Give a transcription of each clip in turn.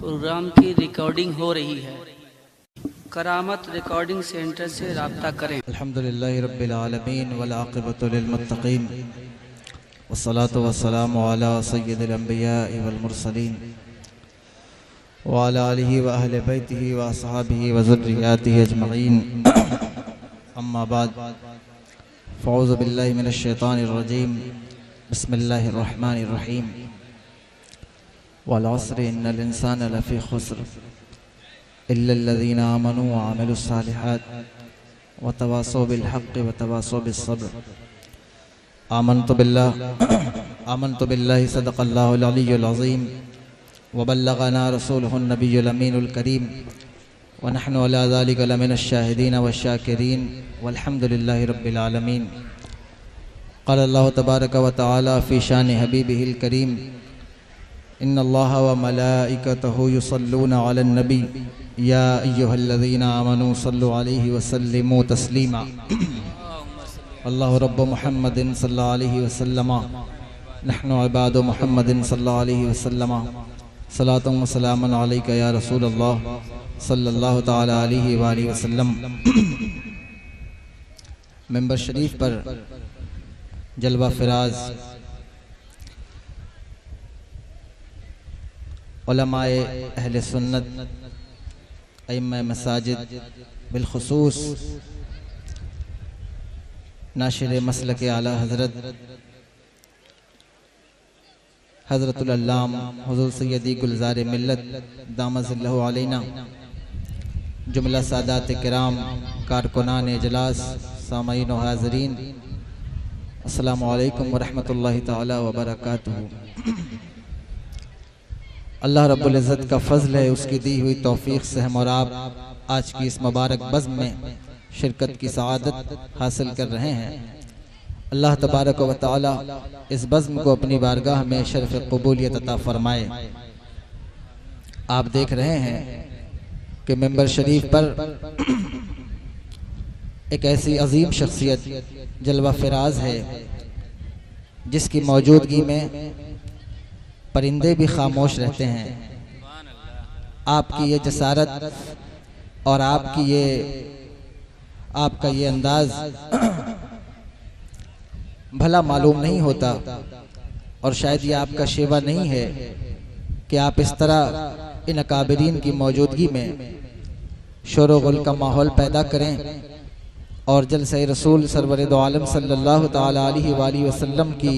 Programme की recording हो रही है। करामत रिकॉर्डिंग सेंटर से राब्ता करें। अल्हम्दुलिल्लाहि रब्बिल आलमीन वल आक़िबतु लिल मुत्तक़ीन वस्सलातु वस्सलामु अला सय्यिदिल अंबियाइ वल मुरसलीन व अला आलिहि व अहलि बैतिहि व अस्हाबिहि व ज़ुर्रिय्यातिहि अजमईन। अम्मा बाद फ़अऊज़ु बिल्लाहि मिनश शैतानिर रजीम। बिस्मिल्लाहिर रहमानिर रहीम। वल अस्रि इन्नल इंसाना लफ़ी खुस्र इल्लल्लज़ीना आमनू व अमिलुस सालिहात व तवासौ बिल हक़्क़ि व तवासौ बिस सब्र। आमन्तु बिल्लाहि सदक़ल्लाहुल अलिय्युल अज़ीम व बल्लग़ना रसूलुहुन नबियुल अमीनुल करीम व नहनु अला ज़ालिका लमिनश शाहिदीन वश्शाकिरीन वल्हम्दुलिल्लाहि रब्बिल आलमीन। क़ाल अल्लाहु तबारक व तआला फ़ी शानि हबीबिहिल करीम इन्नल्लाहा व मलाइकतहु युसल्लूना अलन नबी या अय्युहल्लज़ीना आमनू सल्लु अलैहि व सल्लिमू तस्लीमा। अल्लाहु रब्बु मुहम्मदिन सल्लल्लाहु अलैहि वसल्लम नहनु इबादु मुहम्मदिन सल्लल्लाहु अलैहि वसल्लम सलातुन व सलामुन अलैका या रसूलल्लाह सल्लल्लाहु तआला अलैहि व आलिहि वसल्लम। मेंबर शरीफ पर जलवा फिराज उलमाए अहले सुन्नत अइम्मा मसाजिद बिलखुसूस नाशिर मसलक आला हज़रत हज़रतुल अल्लाम हुज़ूर सय्यदी गुलज़ार मिल्लत दामज़िल्लहु अलैना, जुमला सादात किराम, कारकुनान इजलास, सामईन व हाज़रीन, अस्सलामु अलैकुम व रहमतुल्लाहि तआला व बरकातुहू। अल्लाह रब्बुल इज़्ज़त का फ़ज़ल है, उसकी दी हुई तौफ़ीक़ से हम और आप आज की इस मुबारक बज़्म में शिरकत की सआदत हासिल कर रहे हैं। अल्लाह तबारक व तआला इस बज़्म को अपनी बारगाह में शर्फ़ क़बूलियत अता फ़रमाए। आप देख रहे हैं कि मेंबर शरीफ पर एक ऐसी अजीम शख्सियत जलवा फिराज है जिसकी मौजूदगी में परिंदे भी खामोश रहते हैं। आपकी ये जसारत और आपका ये अंदाज भला मालूम नहीं होता और शायद ये आपका शेवा नहीं है कि आप इस तरह इन अकाबिरीन की मौजूदगी में शोर गुल का माहौल पैदा करें और जलसे रसूल सरवर दो आलम सल्लल्लाहु ताला अलैहि वसल्लम की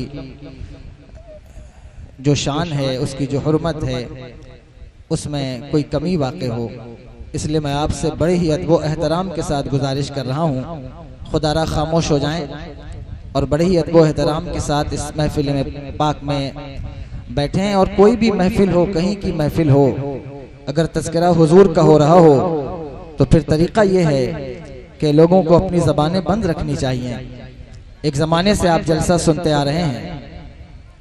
जो शान है, उसकी जो हुर्मत है, उसमें कोई कमी वाक़ई हो। इसलिए मैं आपसे बड़े ही अदब व एहतराम के साथ गुजारिश कर रहा हूँ, खुदारा खामोश हो जाएं और बड़े ही अदब व एहतराम के साथ इस महफिल में पाक में बैठें। और कोई भी महफिल हो, कहीं की महफिल हो, अगर तज़किरा हुजूर का हो रहा हो तो फिर तरीक़ा ये है कि लोगों को अपनी ज़बानें बंद रखनी चाहिए। एक ज़माने से आप जलसा सुनते आ रहे हैं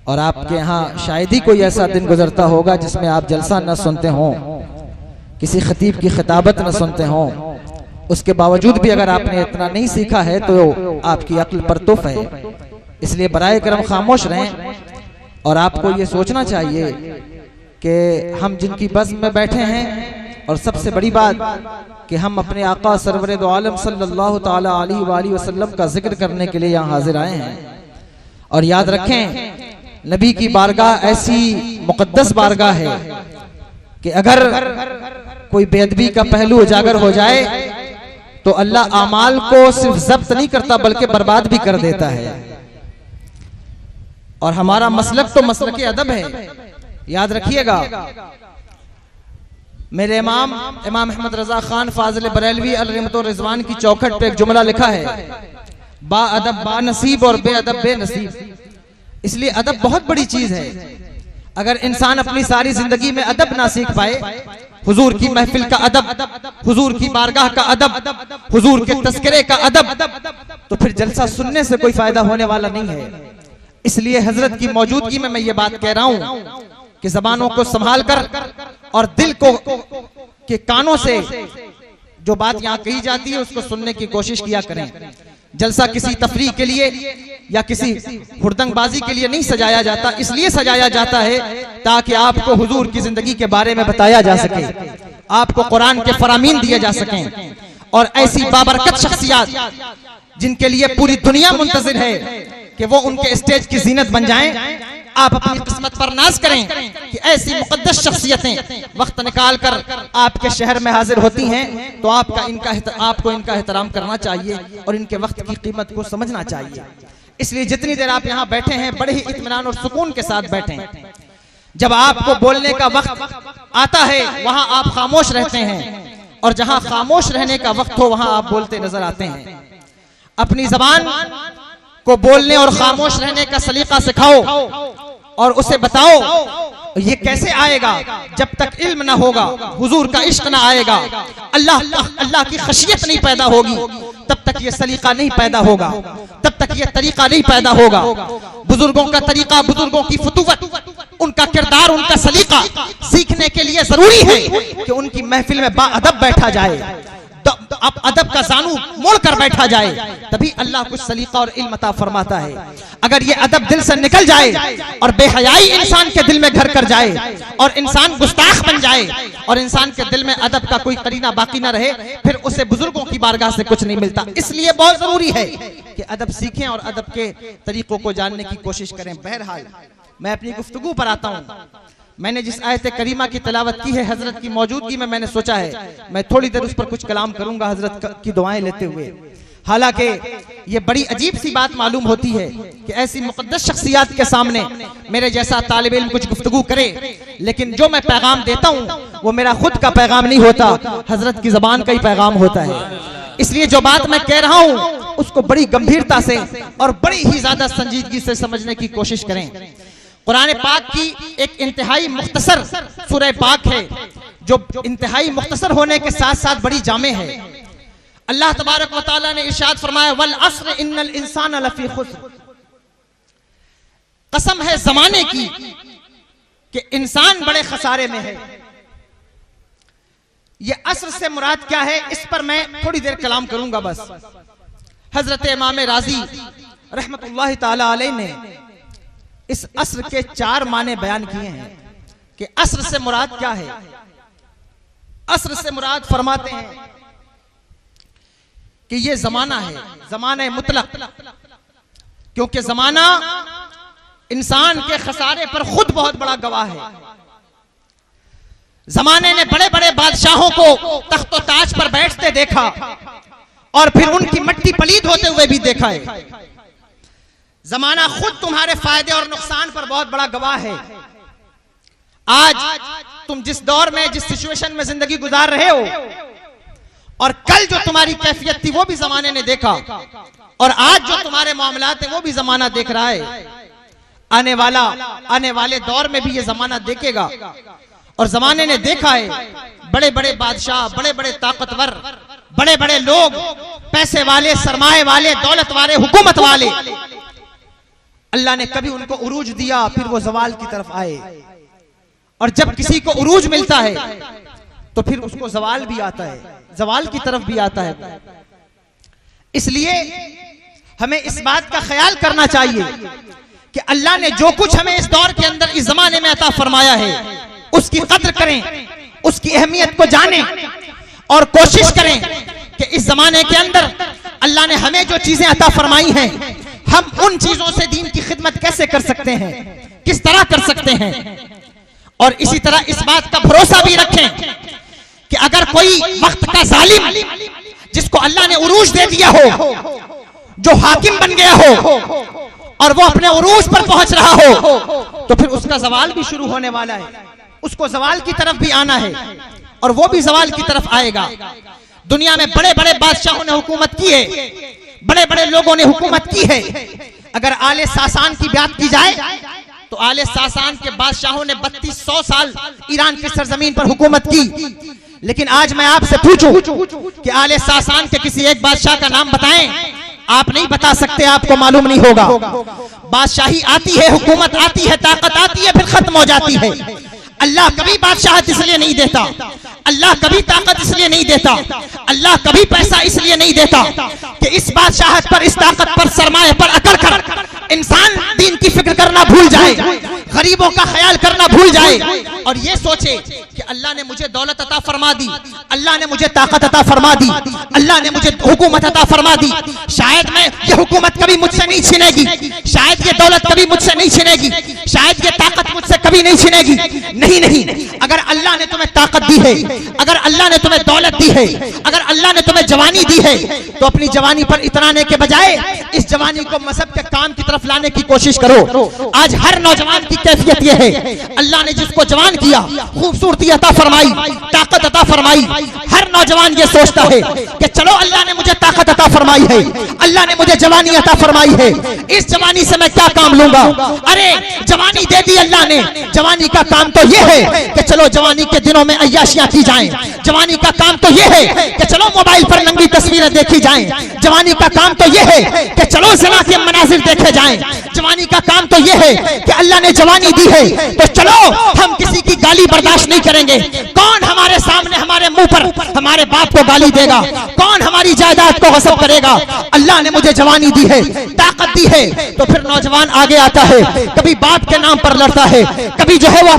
और आपके यहाँ शायद ही कोई ऐसा दिन गुजरता होगा जिसमें आप जलसा न सुनते हों, किसी खतीब की खिताबत न सुनते हों। उसके बावजूद भी अगर आपने इतना नहीं सीखा है तो आपकी अक्ल परतुफ है। इसलिए बराए करम खामोश रहें और आपको ये सोचना चाहिए कि हम जिनकी बज़्म में बैठे हैं, और सबसे बड़ी बात कि हम अपने आका सरवर दो आलम सल्लल्लाहु ताला अलैहि वसल्लम का जिक्र करने के लिए यहाँ हाजिर आए हैं। और याद रखें, नबी की बारगाह ऐसी मुक़द्दस बारगाह है कि अगर कोई बेअदबी का पहलू उजागर हो जाए तो अल्लाह आमाल को सिर्फ ज़ब्त नहीं करता बल्कि बर्बाद भी कर देता है। और हमारा मसलक तो मसलक अदब है। याद रखिएगा, मेरे इमाम अहमद रजा खान फाजिल बरेलवी अलरहमत व रिजवान की चौखट पे एक जुमला लिखा है, बा अदब बा नसीब और बे अदब बेनसीब। इसलिए अदब बहुत बड़ी चीज है। अगर इंसान अपनी सारी जिंदगी में अदब ना सीख पाए, हुजूर की महफिल का अदब, हुजूर की बारगाह का अदब, हुजूर के तस्करे का अदब, तो फिर जलसा सुनने से कोई फायदा होने वाला नहीं है। इसलिए हजरत की मौजूदगी में मैं ये बात कह रहा हूं कि जबानों को संभाल कर और दिल को के कानों से जो बात यहाँ कही जाती है उसको सुनने की कोशिश किया करें। जलसा किसी तफरीह के लिए या किसी हुड़दंगबाजी के लिए नहीं सजाया जाता, इसलिए सजाया जाता है ताकि आपको हुजूर की जिंदगी के बारे में बताया जा सके, आपको कुरान के फरामीन दिए जा सकें। और ऐसी बाबरकत शख्सियत जिनके लिए पूरी दुनिया मुंतजिर है कि वो उनके स्टेज की जीनत बन जाएं, आप अपनी किस्मत पर नाज करें कि ऐसी मुकद्दस शख्सियतें वक्त निकाल कर आपके शहर में हाजिर होती हैं, तो आपको इनका एहतराम करना चाहिए और इनके वक्त की कीमत को समझना चाहिए। इसलिए जितनी देर आप यहाँ बैठे हैं बड़े ही इत्मीनान और सुकून के साथ बैठें। जब आपको बोलने का वक्त आता है वहां आप खामोश रहते हैं, और जहां खामोश रहने का वक्त हो वहां आप बोलते नजर आते हैं। अपनी जबान को बोलने और खामोश रहने का सलीका सिखाओ और उसे बताओ ये कैसे आएगा जब तक इल्म ना होगा, हुजूर का इश्क ना आएगा, अल्लाह की खशियत नहीं पैदा होगी, तब तक ये सलीका नहीं पैदा होगा, तब तक ये तरीका नहीं पैदा होगा। बुजुर्गों का तरीका, बुजुर्गों की फतूवत, उनका किरदार, उनका सलीका सीखने के लिए जरूरी है कि उनकी महफिल में बाअदब बैठा जाए, अब अदब का जानू मोड़ कर बैठा जाए, तभी अल्लाह कुछ सलीका और इल्म अता फरमाता है। अगर ये अदब दिल से निकल जाए और बेहयाई इंसान के दिल में घर कर जाए और इंसान गुस्ताख बन जाए और इंसान के दिल में अदब का कोई करीना बाकी ना रहे, फिर उसे बुजुर्गों की बारगाह से कुछ नहीं मिलता। इसलिए बहुत जरूरी है कि अदब सीखें और अदब के तरीकों को जानने की कोशिश करें। बहरहाल मैं अपनी गुफ्तगू पर आता हूँ। मैंने जिस आयत करीमा की तिलावत की है हजरत की मौजूदगी में, मैंने सोचा है मैं थोड़ी देर उस पर कुछ कलाम करूंगा हजरत की दुआएं लेते हुए। हालांकि ये बड़ी अजीब सी बात मालूम होती है कि ऐसी मुकद्दस शख्सियत के सामने मेरे जैसा तालिब इल्म कुछ गुफ्तगू करे, लेकिन जो मैं पैगाम देता हूँ वो मेरा खुद का पैगाम नहीं होता, हजरत की जबान का ही पैगाम होता है। इसलिए जो बात मैं कह रहा हूँ उसको बड़ी गंभीरता से और बड़ी ही ज्यादा संजीदगी से समझने की कोशिश करें। कुरान पाक की एक इंतहाई मुख्तसर सूरह पाक है जो इंतहाई मुख्तसर होने के साथ साथ बड़ी जामे है। अल्लाह तबारक व तआला ने इरशाद फरमाया वल अस्र इन्नल इंसान लफी खुस्र, कसम है जमाने की कि इंसान बड़े खसारे में है। ये अस्र से मुराद क्या है इस पर मैं थोड़ी देर कलाम करूंगा बस। हजरत इमाम राजी रहमतुल्लाह ताला अलैह ने इस अस्र के 4 माने बयान किए हैं कि अस्र से मुराद क्या है। अस्र से मुराद फरमाते हैं कि ये जमाना है, जमाना मुतलक, क्योंकि जमाना इंसान के खसारे पर खुद बहुत बड़ा गवाह है। जमाने ने बड़े बड़े बादशाहों को तख्तो ताज पर बैठते देखा और फिर उनकी मट्टी पलीद होते हुए भी देखा है। जमाना खुद तुम्हारे फायदे और नुकसान पर बहुत बड़ा गवाह है। आज तुम जिस दौर में, जिस सिचुएशन में जिंदगी गुजार रहे हो, और कल जो तुम्हारी कैफियत थी वो भी जमाने ने देखा, और आज जो तुम्हारे मामलात हैं वो भी जमाना देख रहा है। आने वाले दौर में भी ये जमाना देखेगा, और जमाने ने देखा है बड़े बड़े बादशाह, बड़े बड़े ताकतवर, बड़े बड़े लोग, पैसे वाले, सरमाए वाले, दौलत वाले, हुकूमत वाले, अल्लाह ने कभी उनको उरूज दिया फिर वो जवाल की तरफ आए, और जब किसी को उरूज मिलता है तो फिर उसको जवाल भी आता है, जवाल की तरफ भी आता है। इसलिए हमें इस बात का ख्याल करना चाहिए कि अल्लाह ने जो कुछ हमें इस दौर के अंदर, इस जमाने में अता फरमाया है, उसकी कद्र करें, उसकी अहमियत को जानें और कोशिश करें कि इस जमाने के अंदर अल्लाह ने हमें जो चीजें अता फरमाई हैं हम उन चीजों से दीन की खिदमत कैसे कर सकते हैं, किस तरह कर सकते हैं। और इसी तरह इस बात का भरोसा भी रखें कि अगर कोई वक्त का जालिम जिसको अल्लाह ने उरूज दे दिया हो, जो हाकिम बन गया हो और वो अपने उरूज पर पहुंच रहा हो, तो फिर उसका जवाल भी शुरू होने वाला है, उसको जवाल की तरफ भी आना है और वो भी जवाल की तरफ आएगा। दुनिया में बड़े बड़े बादशाहों ने हुकूमत की है, बड़े बड़े लोगों ने हुकूमत की है। अगर आले सासान की बात की जाए तो आले सासान के बादशाहों ने 3200 साल ईरान की सरजमीन पर हुकूमत की, लेकिन आज मैं आपसे पूछूं कि आले सासान के किसी एक बादशाह का नाम बताएं, आप नहीं बता सकते, आपको मालूम नहीं होगा। बादशाही आती है, हुकूमत आती है, ताकत आती है, फिर खत्म हो जाती है। अल्लाह कभी बादशाहत इसलिए नहीं देता, अल्लाह कभी ताकत इसलिए नहीं देता, अल्लाह कभी पैसा इसलिए नहीं देता कि इस बादशाहत पर, इस ताकत पर, सरमाए पर अकड़ कर इंसान दीन की फिक्र करना भूल जाए, गरीबों का ख्याल करना भूल जाए और ये सोचे कि अल्लाह ने मुझे दौलत अता फरमा दी, अल्लाह ने मुझे ताकत अता फरमा दी, अल्लाह ने मुझे हुकूमत अता फरमा दी, शायद मैं ये हुकूमत कभी मुझसे नहीं छिनेगी, शायद ये दौलत कभी मुझसे नहीं छिनेगी, शायद ये ताकत मुझसे कभी नहीं छिनेगी। नहीं नहीं, अगर अल्लाह ने तुम्हें ताकत दी है, अगर अल्लाह ने तुम्हें दौलत दी है, अगर अल्लाह ने तुम्हें जवानी दी है, तो अपनी जवानी पर इतराने के बजाय इस जवानी को मजहब के काम की तरफ लाने की कोशिश करो। आज हर नौजवान की कैफियत यह है, अल्लाह ने जिसको जवान किया, खूबसूरती अता फरमाई, ताकत अता फरमाई, हर नौजवान ये सोचता है कि चलो अल्लाह ने मुझे ताकत अता फरमाई है, अल्लाह ने मुझे जवानी अता फरमाई है, इस जवानी से मैं क्या काम लूंगा। अरे जवानी दे दी अल्लाह ने, जवानी का काम तो ये है कि चलो जवानी के दिनों में अय्याशियां की जाएं, जवानी का काम तो ये है कि चलो मोबाइल पर नंगी तस्वीरें देखी जाएं, जवानी का काम तो ये है कि चलो ज़िना के मनाजिर देखे जाएं, जवानी का काम तो ये है कि अल्लाह ने जवानी दी है तो चलो हम किसी की गाली बर्दाश्त नहीं करेंगे। कौन हमारे सामने, हमारे मुंह पर हमारे बाप को गाली देगा, कौन हमारी जायदाद को गस्ब करेगा। अल्लाह ने मुझे जवानी दी है, ताकत दी है, तो फिर नौजवान आगे आता है, कभी बाप के नाम पर लड़ता है, कभी जो है वो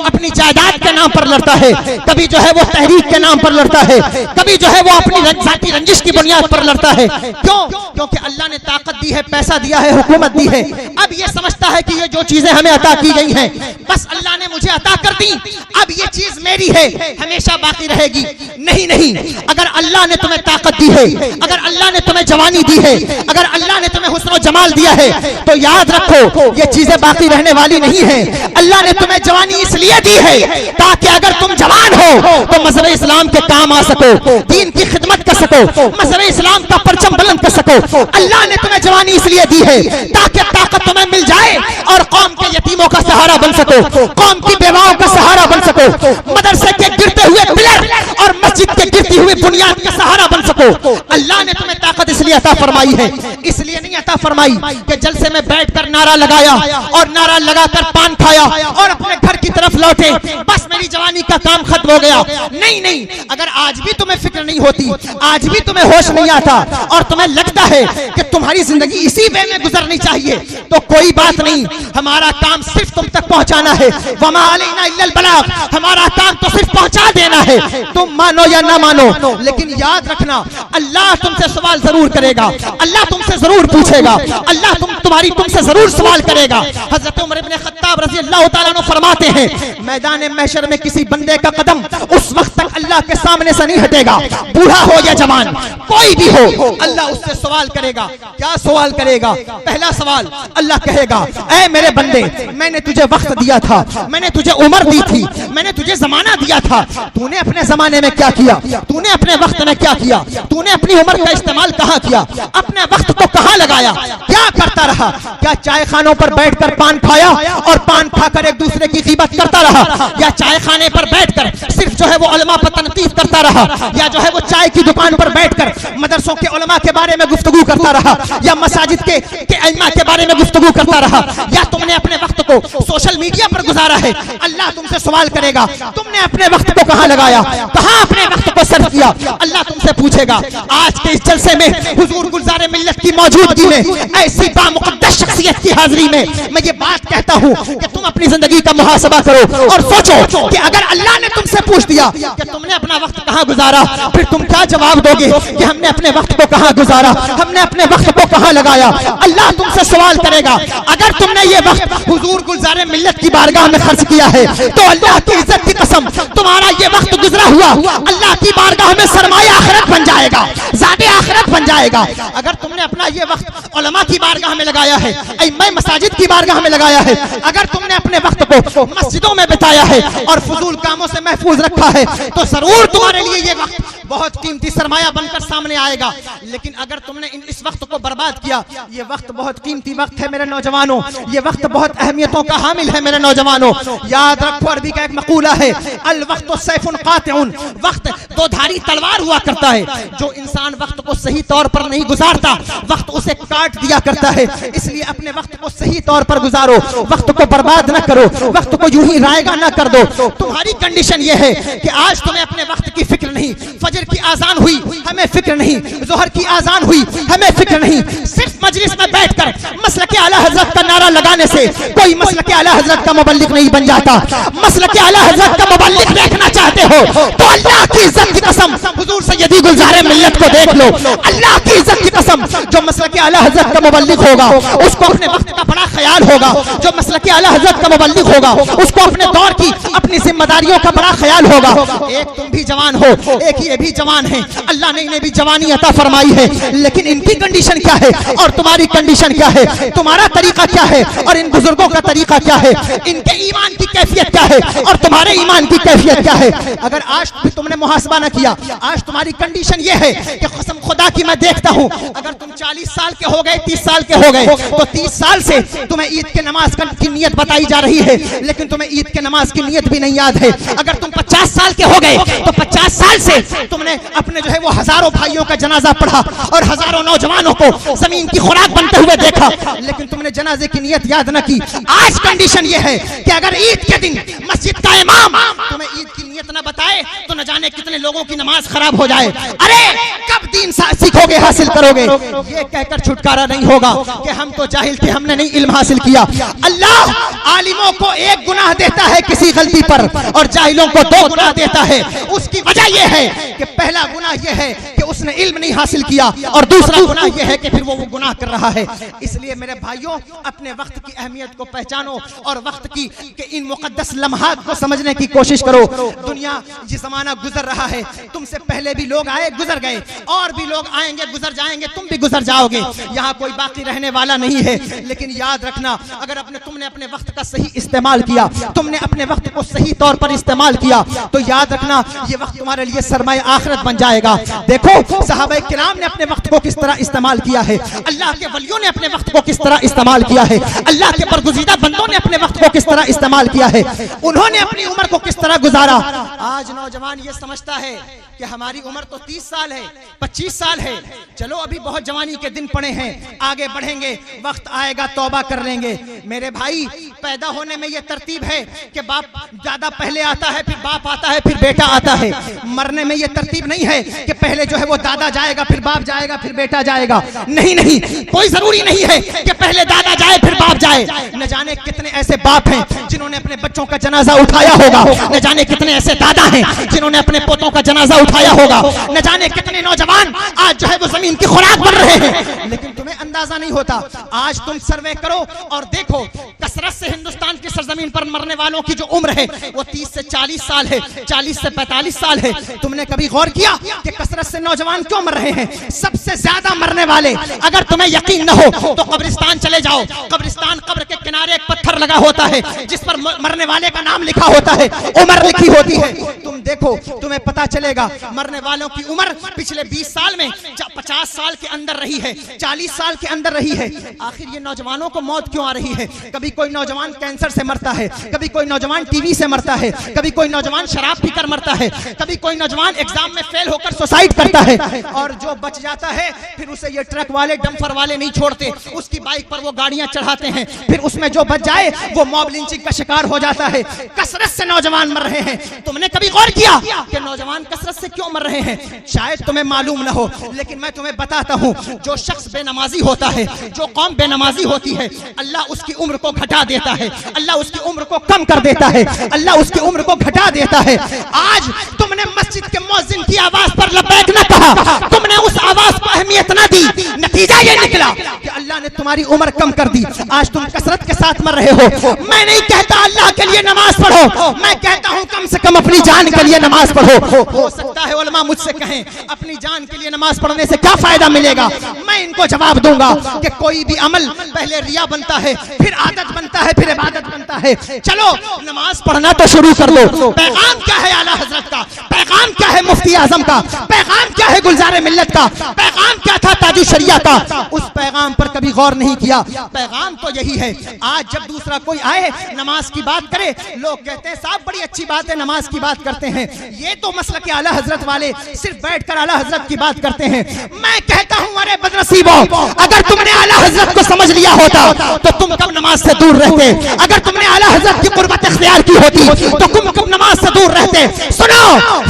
अपनी जायदाद के नाम पर लड़ता है, कभी जो है वो तहरीक के नाम पर लड़ता है, कभी जो है वो अपनी जाती रंजिश की बुनियाद पर लड़ता है। क्यों? क्योंकि अल्लाह ने ताकत दी है, पैसा दिया है, हुकूमत दी है। अब ये समझता है कि ये जो चीजें हमें अता की गई हैं, बस अल्लाह ने मुझे अता कर दी, अब ये चीज मेरी है, हमेशा बाकी रहेगी। नहीं नहीं, अगर अल्लाह ने तुम्हें ताकत दी है, अगर अल्लाह ने तुम्हें जवानी दी है, अगर अल्लाह ने तुम्हें हुस्न और जमाल दिया है, तो याद रखो ये चीजें बाकी रहने वाली नहीं है। अल्लाह ने तुम्हें जवानी इसलिए दी है ताकि अगर तुम जवान हो तो मज़हब इस्लाम के काम आ सको, दीन की खिदमत कर सको, मज़हब इस्लाम का परचम बुलंद कर सको। अल्लाह ने तुम्हें जवानी इसलिए दी है ताकि ताकत तुम्हें मिल जाए और कौम के यतीमों का सहारा बन सको, कौम की बेवाओं का सहारा बन सको, मदरसे के गिरते हुए पिलर और मस्जिद के गिरती हुई बुनियाद का सहारा बन सको। अल्लाह ने तुम्हें ताकत इसलिए अता फरमाई है, इसलिए नहीं अता फरमाई कि जलसे में बैठकर नारा लगाया और नारा लगाकर पान खाया और अपने घर की तरफ लौटे, बस मेरी जवानी का काम खत्म हो गया। नहीं नहीं, अगर आज भी तुम्हें फिक्र नहीं होती, आज भी तुम्हें होश नहीं आता और तुम्हें लगता है कि तुम्हारी जिंदगी इसी वे में गुजरनी चाहिए, तो कोई बात नहीं, हमारा काम सिर्फ तुम तक पहुंचाना है। वमा अलैना इल्लल बलाग, हमारा काम तो सिर्फ पहुंचा देना है, तुम मानो या ना मानो। लेकिन याद रखना, अल्लाह तुमसे सवाल जरूर करेगा, अल्लाह तुमसे जरूर पूछेगा, अल्लाह तुमसे जरूर सवाल करेगा। हजरत उमर इब्ने खत्ताब रज़ी अल्लाह तआला अन्हु फरमाते हैं, मैदान महशर में किसी बंदे का कदम उस वक्त तक अल्लाह के सामने से नहीं हटेगा, बूढ़ा हो या जवान, कोई भी हो, अल्लाह उससे सवाल करेगा। क्या सवाल करेगा? पहला सवाल, अल्लाह कहेगा, ऐ मेरे बंदे, मैंने तुझे वक्त दिया था, मैंने तुझे उम्र दी थी, मैंने तुझे जमाना दिया था, तूने अपने जमाने में क्या किया, तूने अपने वक्त में क्या किया, तूने अपनी उम्र का इस्तेमाल कहाँ किया, अपने वक्त को कहाँ लगाया, क्या करता रहा? क्या चाय खानों पर बैठकर पान खाया और पान खाकर एक दूसरे की ग़ीबत करता रहा, या चाय खाने पर बैठकर सिर्फ जो है वो उलमा पर तनकीद करता रहा, या जो है वो चाय की दुकान पर बैठकर मदरसों के उलमा के बारे में गुफ्तगू करता रहा, या मसाजिद के इमाम के बारे में गुफ्तगू करता रहा, या तुमने अपने वक्त को सोशल मीडिया पर गुजारा है? अल्लाह तुमसे सवाल करेगा, तुमने अपने वक्त को कहाँ लगाया, कहाँ अपने वक्त को सर्व किया? अल्लाह तुमसे पूछेगा। आज के इस जलसे में हुजूर गुलज़ार मिल्लत की मौजूदगी में, ऐसी बामुक़द्दस शख्सियत की हाजिरी में मैं ये बात कहता हूँ कि तुम अपनी जिंदगी का मुहासबा करो और सोचो कि अगर अल्लाह ने तुमसे पूछ दिया कि तुमने अपना वक्त कहाँ गुजारा, फिर तुम क्या जवाब दोगे कि हमने अपने वक्त को कहाँ गुजारा, हमने अपने वक्त को कहाँ लगाया? अल्लाह तुमसे सवाल करेगा। अगर तुमने ये वक्त हुजूर गुलज़ार मिल्लत की बारगाह में खर्च किया है तो अल्लाह की इज्जत की कसम, तुम्हारा ये वक्त गुजरा हुआ अल्लाह की बारगाह में सरमाया आखिरत बन जाएगा, ज़ादे आखिरत बन जाएगा। अगर तुमने अपना ये वक्त उलमा की बारगाह में लगाया है, मैं मसाजिद की बारगाह में लगाया है, अगर तुमने अपने वक्त को मस्जिदों में बिताया है और फजूल कामों से महफूज रखा है, तो जरूर तुम्हारे लिए ये वक्त बहुत कीमती सरमाया बनकर सामने आएगा। लेकिन अगर तुमने इस वक्त को बर्बाद किया, ये वक्त बहुत कीमती वक्त है मेरे नौजवानों, ये वक्त बहुत अहमियतों का हामिल है मेरे नौजवानों। याद रखो, अरबी का एक मकूला है, अल वक्त सैफुन कातिउन, वक्त दो धारी तलवार हुआ करता है। जो इंसान वक्त को सही तौर पर नहीं गुजारता, वक्त उसे काट दिया करता है। इसलिए अपने वक्त को सही तौर पर गुजारो, वक्त को बर्बाद न करो, वक्त को यूं ही रायगा न कर दो। तुम्हारी कंडीशन ये है कि आज तुम्हें अपने वक्त की फिक्र नहीं, फजर की आजान हुई हमें फिक्र नहीं, जोहर की आजान हुई हमें फिक्र नहीं। सिर्फ मजलिस में बैठकर मसलक आला हजरत का नारा लगाने से कोई मसलक आला हजरत का मुबल्लिग नहीं बन जाता। मसलक आला हजरत का मुबल्लिग देखना चाहते हो तो अल्लाह की इज्जत की कसम हुजूर सैयदी गुलज़ारे मिल्लत को देख लो। अल्लाह की इज्जत की कसम, जो मसलक आला हजरत का मुबल्लिग होगा उसको अपने वक्त का बड़ा ख्याल होगा। जो मसलक आला हजरत का मुबल्लिग होगा उसको अपने दौर की अपनी जिम्मेदारियों का बड़ा ख्याल होगा। एक तुम भी जवान हो, एक ये भी जवान है, अल्लाह ने इन्हें भी जवानी अता फरमाई है। लेकिन इनकी कंडीशन क्या है और तुम्हारी कंडीशन क्या है, तुम्हारा तरीका क्या है और इन बुजुर्गों का तरीका क्या है, इनके ईमान की कैफियत क्या है और तुम्हारे ईमान की कैफियत क्या है। अगर आज भी तुमने मुहासबा न किया, आज तुम्हारी कंडीशन ये है कि कसम खुदा की मैं देखता हूँ, अगर तुम 40 साल के हो गए, 30 साल के हो गए, तो 30 साल से तुम्हें ईद के नमाज की नियत बताई जा रही है, लेकिन तुम्हें ईद के नमाज की नियत भी नहीं याद है। अगर तुम 50 साल के हो गए तो 50 साल से तुमने अपने जो है वो हजारों भाइयों का जनाजा पढ़ा और हजारों नौजवानों को जमीन की खुराक बनते हुए देखा, लेकिन तुमने जनाजे की नियत याद न की। आज कंडीशन ये है कि अगर ईद के दिन मस्जिद का इमाम तुम्हें ईद की नियत न बताए तो न जाने कितने लोगों की नमाज खराब हो जाए। अरे कब दीन सीखोगे, हासिल करोगे? ये कहकर छुटकारा नहीं होगा कि हम तो जाहिल थे, हमने नहीं इल्म हासिल किया। अल्लाह आलिमों को एक गुनाह देता है किसी गलती पर और जाहिलों को 2 गुनाह देता है। उसकी वजह यह है कि पहला गुनाह यह है कि उसने इल्म नहीं हासिल किया और दूसरा गुनाह यह है कि फिर वो गुनाह कर रहा है। इसलिए मेरे भाइयों, अपने वक्त की अहमियत को पहचानो और वक्त की के इन मुकद्दस लम्हात को समझने की कोशिश करो। दुनिया ये जमाना गुजर रहा है, तुमसे पहले भी लोग आए गुजर गए, और भी लोग आएंगे गुजर जाएंगे, तुम भी गुजर जाओगे। यहाँ कोई बाकी रहने वाला नहीं है। लेकिन याद रखना, अगर तुमने अपने वक्त का सही इस्तेमाल किया, तुमने अपने वक्त को सही तौर पर इस्तेमाल किया, तो याद रखना ये वक्त तुम्हारे लिए सरमाए आखिरत बन जाएगा। देखो सहाबा किराम ने अपने वक्त को किस तरह इस्तेमाल किया है, अल्लाह के वलियों ने अपने वक्त को किस तरह इस्तेमाल किया है, अल्लाह के बरगुज़ीदा बंदों ने अपने वक्त को किस तरह इस्तेमाल किया है, उन्होंने अपनी उम्र को किस तरह गुजारा। आज नौजवान ये समझता है कि हमारी उम्र तो 30 साल है, 25 साल है, चलो अभी बहुत जवानी के दिन पड़े हैं, आगे बढ़ेंगे, वक्त आएगा तौबा कर लेंगे। मेरे भाई, पैदा होने में ये तरतीब है कि बाप ज्यादा पहले आता है, फिर बाप आता है, फिर बेटा आता है। मरने में ये तरतीब नहीं है कि पहले जो है वो दादा जाएगा, फिर बाप जाएगा, फिर बेटा जाएगा। नहीं नहीं, कोई जरूरी नहीं है कि पहले दादा जाए फिर बाप जाए। न जाने कितने ऐसे बाप हैं जिन्होंने अपने बच्चों का जनाजा उठाया होगा, न जाने कितने ऐसे दादा हैं जिन्होंने अपने पोतों का जनाजा उठाया होगा, न जाने कितने नौजवान आज जो है वो जमीन की खुराक बन रहे हैं, लेकिन तुम्हें अंदाजा नहीं होता। आज तुम सर्वे करो और देखो, कसरत से हिंदुस्तान की सरजमीन पर मरने वालों की जो उम्र है वो 30 से 40 साल है, 40 से 45 साल है। तुमने कभी गौर किया कि कसरत से नौजवान क्यों मर रहे हैं? सबसे ज्यादा मरने वाले, अगर तुम्हें यकीन न हो तो कब्रिस्तान चले जाओ। कब्रिस्तान, कब्र के किनारे एक पत्थर लगा होता है जिस पर मरने वाले का नाम लिखा होता है, उम्र लिखी होती है। तुम देखो, तुम्हें पता चलेगा मरने वालों की उम्र पिछले 20 साल में 50 साल के अंदर रही है, 40 साल के अंदर रही है। आखिर ये नौजवानों को मौत क्यों आ रही है? कभी कोई नौजवान कैंसर से मरता है, कभी कोई नौजवान टीबी से मरता है, कभी कोई नौजवान शराब पीकर मरता है, कभी कोई नौजवान एग्जाम में फेल होकर सुसाइड करता है, और जो बच जाता है फिर उसे ये ट्रक वाले, डंपर वाले नहीं छोड़ते, उसकी बाइक पर वो गाड़ियां चढ़ाते हैं, फिर उसमें जो बच जाए वो मॉब लिंचिंग का शिकार हो जाता है। कसरत से नौजवान मर रहे हैं। तुमने कभी गौर किया कि नौजवान कसरत से क्यों मर रहे हैं? शायद तुम्हें मालूम न हो, लेकिन मैं तुम्हें बताता हूं, जो शख्स बेनमाजी होता है, जो कौम बेनमाजी होती है, अल्लाह उसकी उम्र को घटा देता है, अल्लाह उसकी उम्र को कम कर देता है, अल्लाह उसकी उम्र को घटा देता है। आज तुमने मस्जिद के मुअज्जिन की आवाज पर लब्बैक न कहा, तुमने उस आवाज को अहमियत न दी, नतीजा ये निकला कि अल्लाह ने तुम्हारी उम्र कम कर दी। आज तुम कसरत के साथ मर रहे हो। मैं नहीं कहता अल्लाह के लिए नमाज पढ़ो, मैं कहता हूं कम से कम अपनी जान के लिए नमाज पढ़ो। हो सकता है उलमा मुझसे कहें, अपनी जान के लिए नमाज पढ़ने से क्या फायदा मिलेगा? मैं इनको जवाब दूंगा कि कोई भी अमल पहले रिया बनता है, फिर आदत बनता है, फिर इबादत बनता है। चलो नमाज पढ़ना तो शुरू कर दो। पैगाम क्या है आला हजरत का? पैगाम क्या है मुफ्ती आजम का, पैगाम क्या है गुलजार मिल्लत का, पैगाम क्या था ताजु शरिया का, उस पैगाम पर कभी गौर नहीं किया। पैगाम तो यही है। आज जब दूसरा कोई आए नमाज की बात करे, लोग कहते हैं साहब बड़ी अच्छी बात है, नमाज की बात करते हैं। ये तो मसलक आला हजरत वाले सिर्फ बैठकर आला हजरत की बात करते हैं। मैं कहता हूं अरे बदनसीबो, अगर तुमने आला हजरत को समझ लिया होता तो तुम कब नमाज से दूर रहते। अगर तुमने आला हजरत की कुर्बत इख्तियार की होती तो तुम कब नमाज से दूर रहते। सुनो,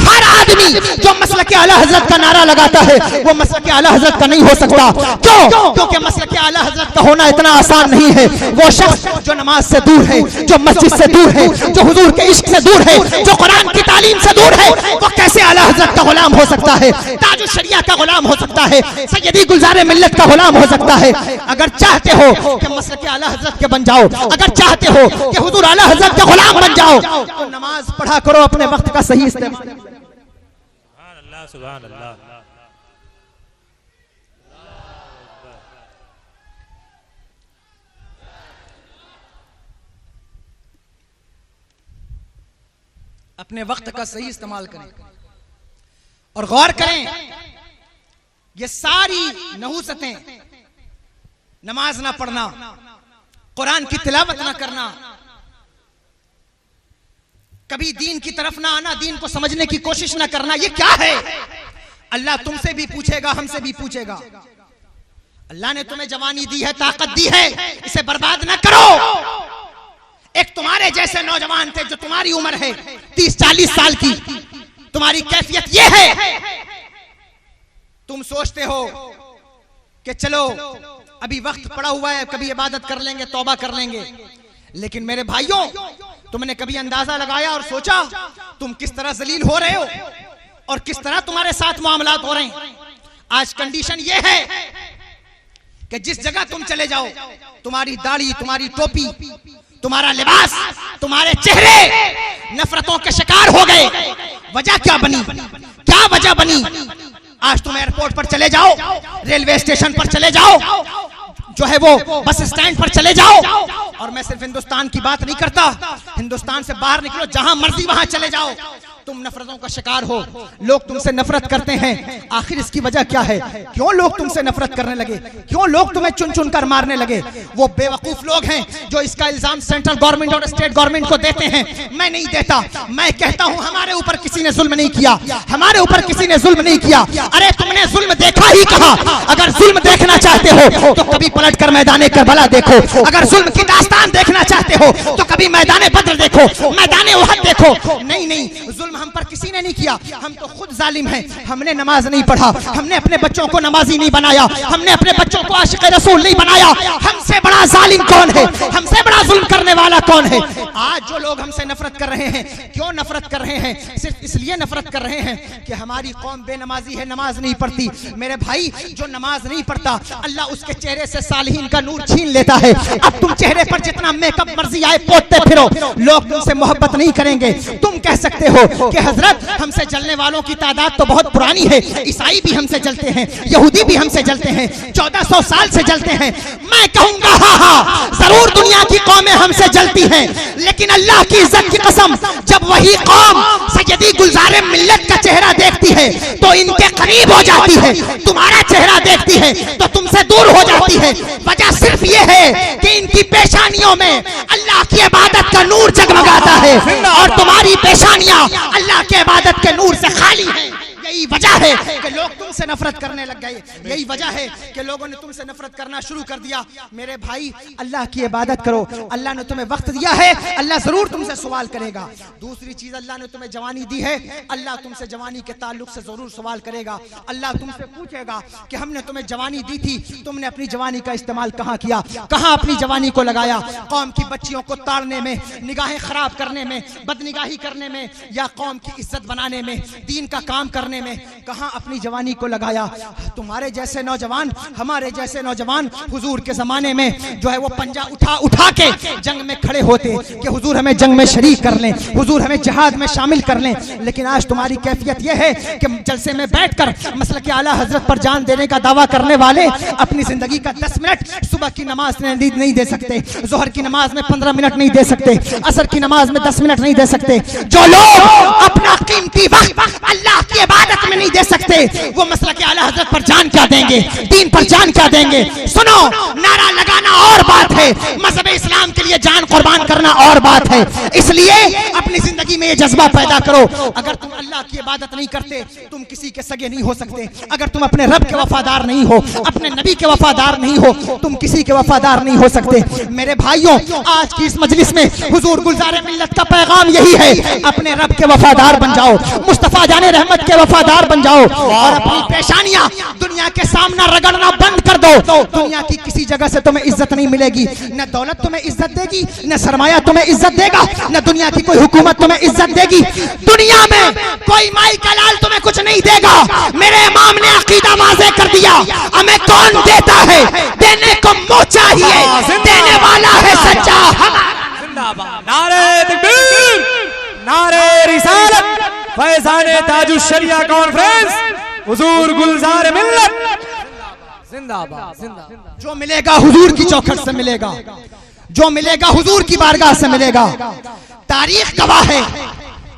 हर आदमी जो मसलक आला हजरत का नारा लगाता है वो मसलक आला हजरत का नहीं हो सकता। क्यों? क्योंकि मसलक आला हजरत का होना इतना आसान नहीं है। वो शख्स जो नमाज से दूर है, जो मस्जिद से दूर है, जो हुजूर के इश्क से दूर है, जो कुरान की तालीम से दूर है, वो कैसे आला हजरत का गुलाम हो सकता है, ताजु शरिया का गुलाम हो सकता है, सैयदी गुलजार मिल्लत का गुलाम हो सकता है। अगर चाहते हो कि मसलक आला हजरत के बन जाओ, अगर चाहते हो कि हुजूर आला हजरत के गुलाम बन जाओ, तो नमाज पढ़ा करो, अपने वक्त का सही इस्तेमाल। सुभान अल्लाह, सुभान अल्लाह। अपने वक्त का सही इस्तेमाल करें और गौर करें। ये सारी नहूसतें, नमाज ना पढ़ना, कुरान की तिलावत ना करना, कभी दीन की तरफ ना आना, दीन को समझने की कोशिश ना करना, ये क्या है? अल्लाह तुमसे भी पूछेगा, हमसे भी पूछेगा। अल्लाह ने तुम्हें जवानी दी है, ताकत दी है, इसे बर्बाद ना करो। एक तुम्हारे जैसे नौजवान थे जो तुम्हारी उम्र है 30-40 साल की, तुम्हारी कैफियत ये है, तुम सोचते हो कि चलो अभी वक्त पड़ा हुआ है, कभी इबादत कर लेंगे, तौबा कर लेंगे। लेकिन मेरे भाइयों, तुमने कभी अंदाजा लगाया और सोचा तुम किस तरह जलील हो रहे हो और किस तरह तुम्हारे साथ मामलात हो रहे हैं? आज कंडीशन ये है कि जिस जगह तुम चले जाओ, तुम्हारी दाढ़ी, तुम्हारी टोपी, तुम्हारा लिबास, तुम्हारे चेहरे नफरतों के शिकार हो गए। वजह क्या बनी? क्या वजह बनी? आज तुम एयरपोर्ट पर चले जाओ, रेलवे स्टेशन पर चले जाओ, जो है वो बस स्टैंड पर चले जाओ, और मैं सिर्फ हिंदुस्तान की बात नहीं करता, हिंदुस्तान से बाहर निकलो, जहां मर्जी वहां चले जाओ, तुम नफरतों का शिकार हो। लोग तुमसे नफरत करते हैं। आखिर इसकी वजह क्या है? क्यों लोग तुमसे नफरत करने लगे? क्यों लोग तुम्हें चुन चुन कर मारने लगे? वो बेवकूफ लोग हैं जो इसका इल्जाम सेंट्रल गवर्नमेंट और स्टेट गवर्नमेंट को देते हैं। मैं नहीं देता। मैं कहता हूं हमारे ऊपर किसी ने जुल्म नहीं किया, हमारे ऊपर किसी ने जुल्म नहीं किया। अरे तुमने जुल्म देखा ही कहां? अगर जुल्म देखना चाहते हो तो कभी पलट कर मैदान करबला देखो। अगर जुल्म की दास्तान देखना चाहते हो तो कभी मैदान बद्र देखो, मैदान उहद देखो। नहीं, जुल्म हम पर किसी ने नहीं किया, हम तो खुद जालिम हैं। हमने नमाज नहीं पढ़ा, हमने अपने बच्चों को नमाजी नहीं बनाया, हमने अपने बच्चों को आशिक रसूल नहीं बनाया। हमसे बड़ा जालिम कौन है? हमसे बड़ा जुल्म करने वाला कौन है? आज जो लोग हमसे नफरत कर रहे हैं, क्यों नफरत कर रहे हैं? सिर्फ इसलिए नफरत कर रहे हैं कि हमारी कौम बेनमाजी है, नमाज नहीं पढ़ती। मेरे भाई, जो नमाज नहीं पढ़ता, अल्लाह उसके चेहरे से सालिहीन का नूर छीन लेता है। अब तुम चेहरे पर जितना मेकअप मर्जी आए पोतते फिरो, लोग तुमसे मोहब्बत नहीं करेंगे। तुम कह सकते हो कि हजरत हमसे जलने वालों की तादाद तो बहुत पुरानी है, ईसाई भी हमसे जलते हैं, यहूदी भी हमसे जलते हैं, 1400 साल से जलते हैं। मैं कहूंगा हाँ, जरूर दुनिया की कौमें हमसे जलती हैं, लेकिन अल्लाह की इज्जत की कसम, जब वही कौम सैयदी गुलजार मिल्लत का चेहरा देखती है तो इनके करीब हो जाती है। तुम्हारा चेहरा देखती है तो तुमसे दूर हो जाती है। वजह सिर्फ ये है कि इनकी पेशानियों में अल्लाह की इबादत का नूर जगमगाता है और तुम्हारी पेशानियां अल्लाह के इबादत के नूर से खाली है। यही वजह है कि लोग तुमसे नफरत करने लग गए। यही वजह है कि लोगों ने तुमसे नफरत करना शुरू कर दिया। मेरे भाई, अल्लाह की इबादत करो। अल्लाह ने तुम्हें वक्त दिया है, अल्लाह जरूर तुमसे सवाल करेगा। दूसरी चीज, अल्लाह ने तुम्हें जवानी दी है, अल्लाह तुमसे जवानी के ताल्लुक से जरूर सवाल करेगा। अल्लाह तुमसे पूछेगा कि हमने तुम्हें जवानी दी थी, तुमने अपनी जवानी का इस्तेमाल कहाँ किया, कहाँ अपनी जवानी को लगाया? कौम की बच्चियों को ताड़ने में, निगाहें खराब करने में, बदनिगाही करने में, या कौम की इज्जत बनाने में, दीन का काम करने में, कहां अपनी जवानी को लगाया? तुम्हारे जैसे नौजवान, हमारे जैसे नौजवान हुजूर के जमाने में जो है वो पंजा उठा उठा के जंग में खड़े होते कि हुजूर हमें जंग में शरीक कर लें, हुजूर हमें जिहाद में शामिल कर लें। लेकिन आज तुम्हारी कैफियत यह है कि जलसे में बैठकर मसलक आला हजरत पर जान देने का दावा करने वाले अपनी जिंदगी का 10 मिनट सुबह की नमाज में नहीं दे सकते, जोहर की नमाज में 15 मिनट नहीं दे सकते, असर की नमाज में 10 मिनट नहीं दे सकते। जो लोग अपना कीमती वक्त अल्लाह सकते, वो मसलक आला हजरत पर जान क्या देंगे, दीन पर जान क्या देंगे। सुनो, नारा लगाना और बात है, मजहब इस्लाम के लिए जान कुर्बान करना और बात है। इसलिए अपनी जिंदगी में ये जज्बा पैदा करो। अगर तुम अल्लाह की इबादत नहीं करते, तुम किसी के सगे नहीं हो सकते। अगर तुम अपने रब के वफादार नहीं हो, अपने नबी के वफादार नहीं हो, तुम किसी के वफादार नहीं हो सकते। मेरे भाइयों, आज की इस मजलिस में हुजूर गुलजार मिल्लत का पैगाम यही है, अपने रब के वफादार बन जाओ, मुस्तफा जाने रहमत के वफादार बन जाओ और अपनी पेशानियां दुनिया के सामने रगड़ना बंद कर दो। दुनिया की किसी जगह से तुम्हें इज्जत नहीं मिलेगी, न दौलत तुम्हें इज्जत देगी, न सरमाया तुम्हें इज्जत देगा, न दुनिया की कोई हुकूमत तुम्हें इज्जत देगी। दुनिया में कोई माई का लाल तुम्हें कुछ नहीं देगा। मेरे इमाम ने अकीदा वाज़े कर दिया, हमें कौन देता है, देने को मुंह चाहिए, देने वाला है सच्चा। नारे तकबीर, नारे रिसालत, फैज़ाने ताजुश शरिया कॉन्फ्रेंस, हुजूर गुलजार मिल्लत जिंदाबाद, जिंदाबाद। जो मिलेगा हुजूर की चौखट से मिलेगा, जो मिलेगा हुजूर की बारगाह से मिलेगा। तारीख गवाह है।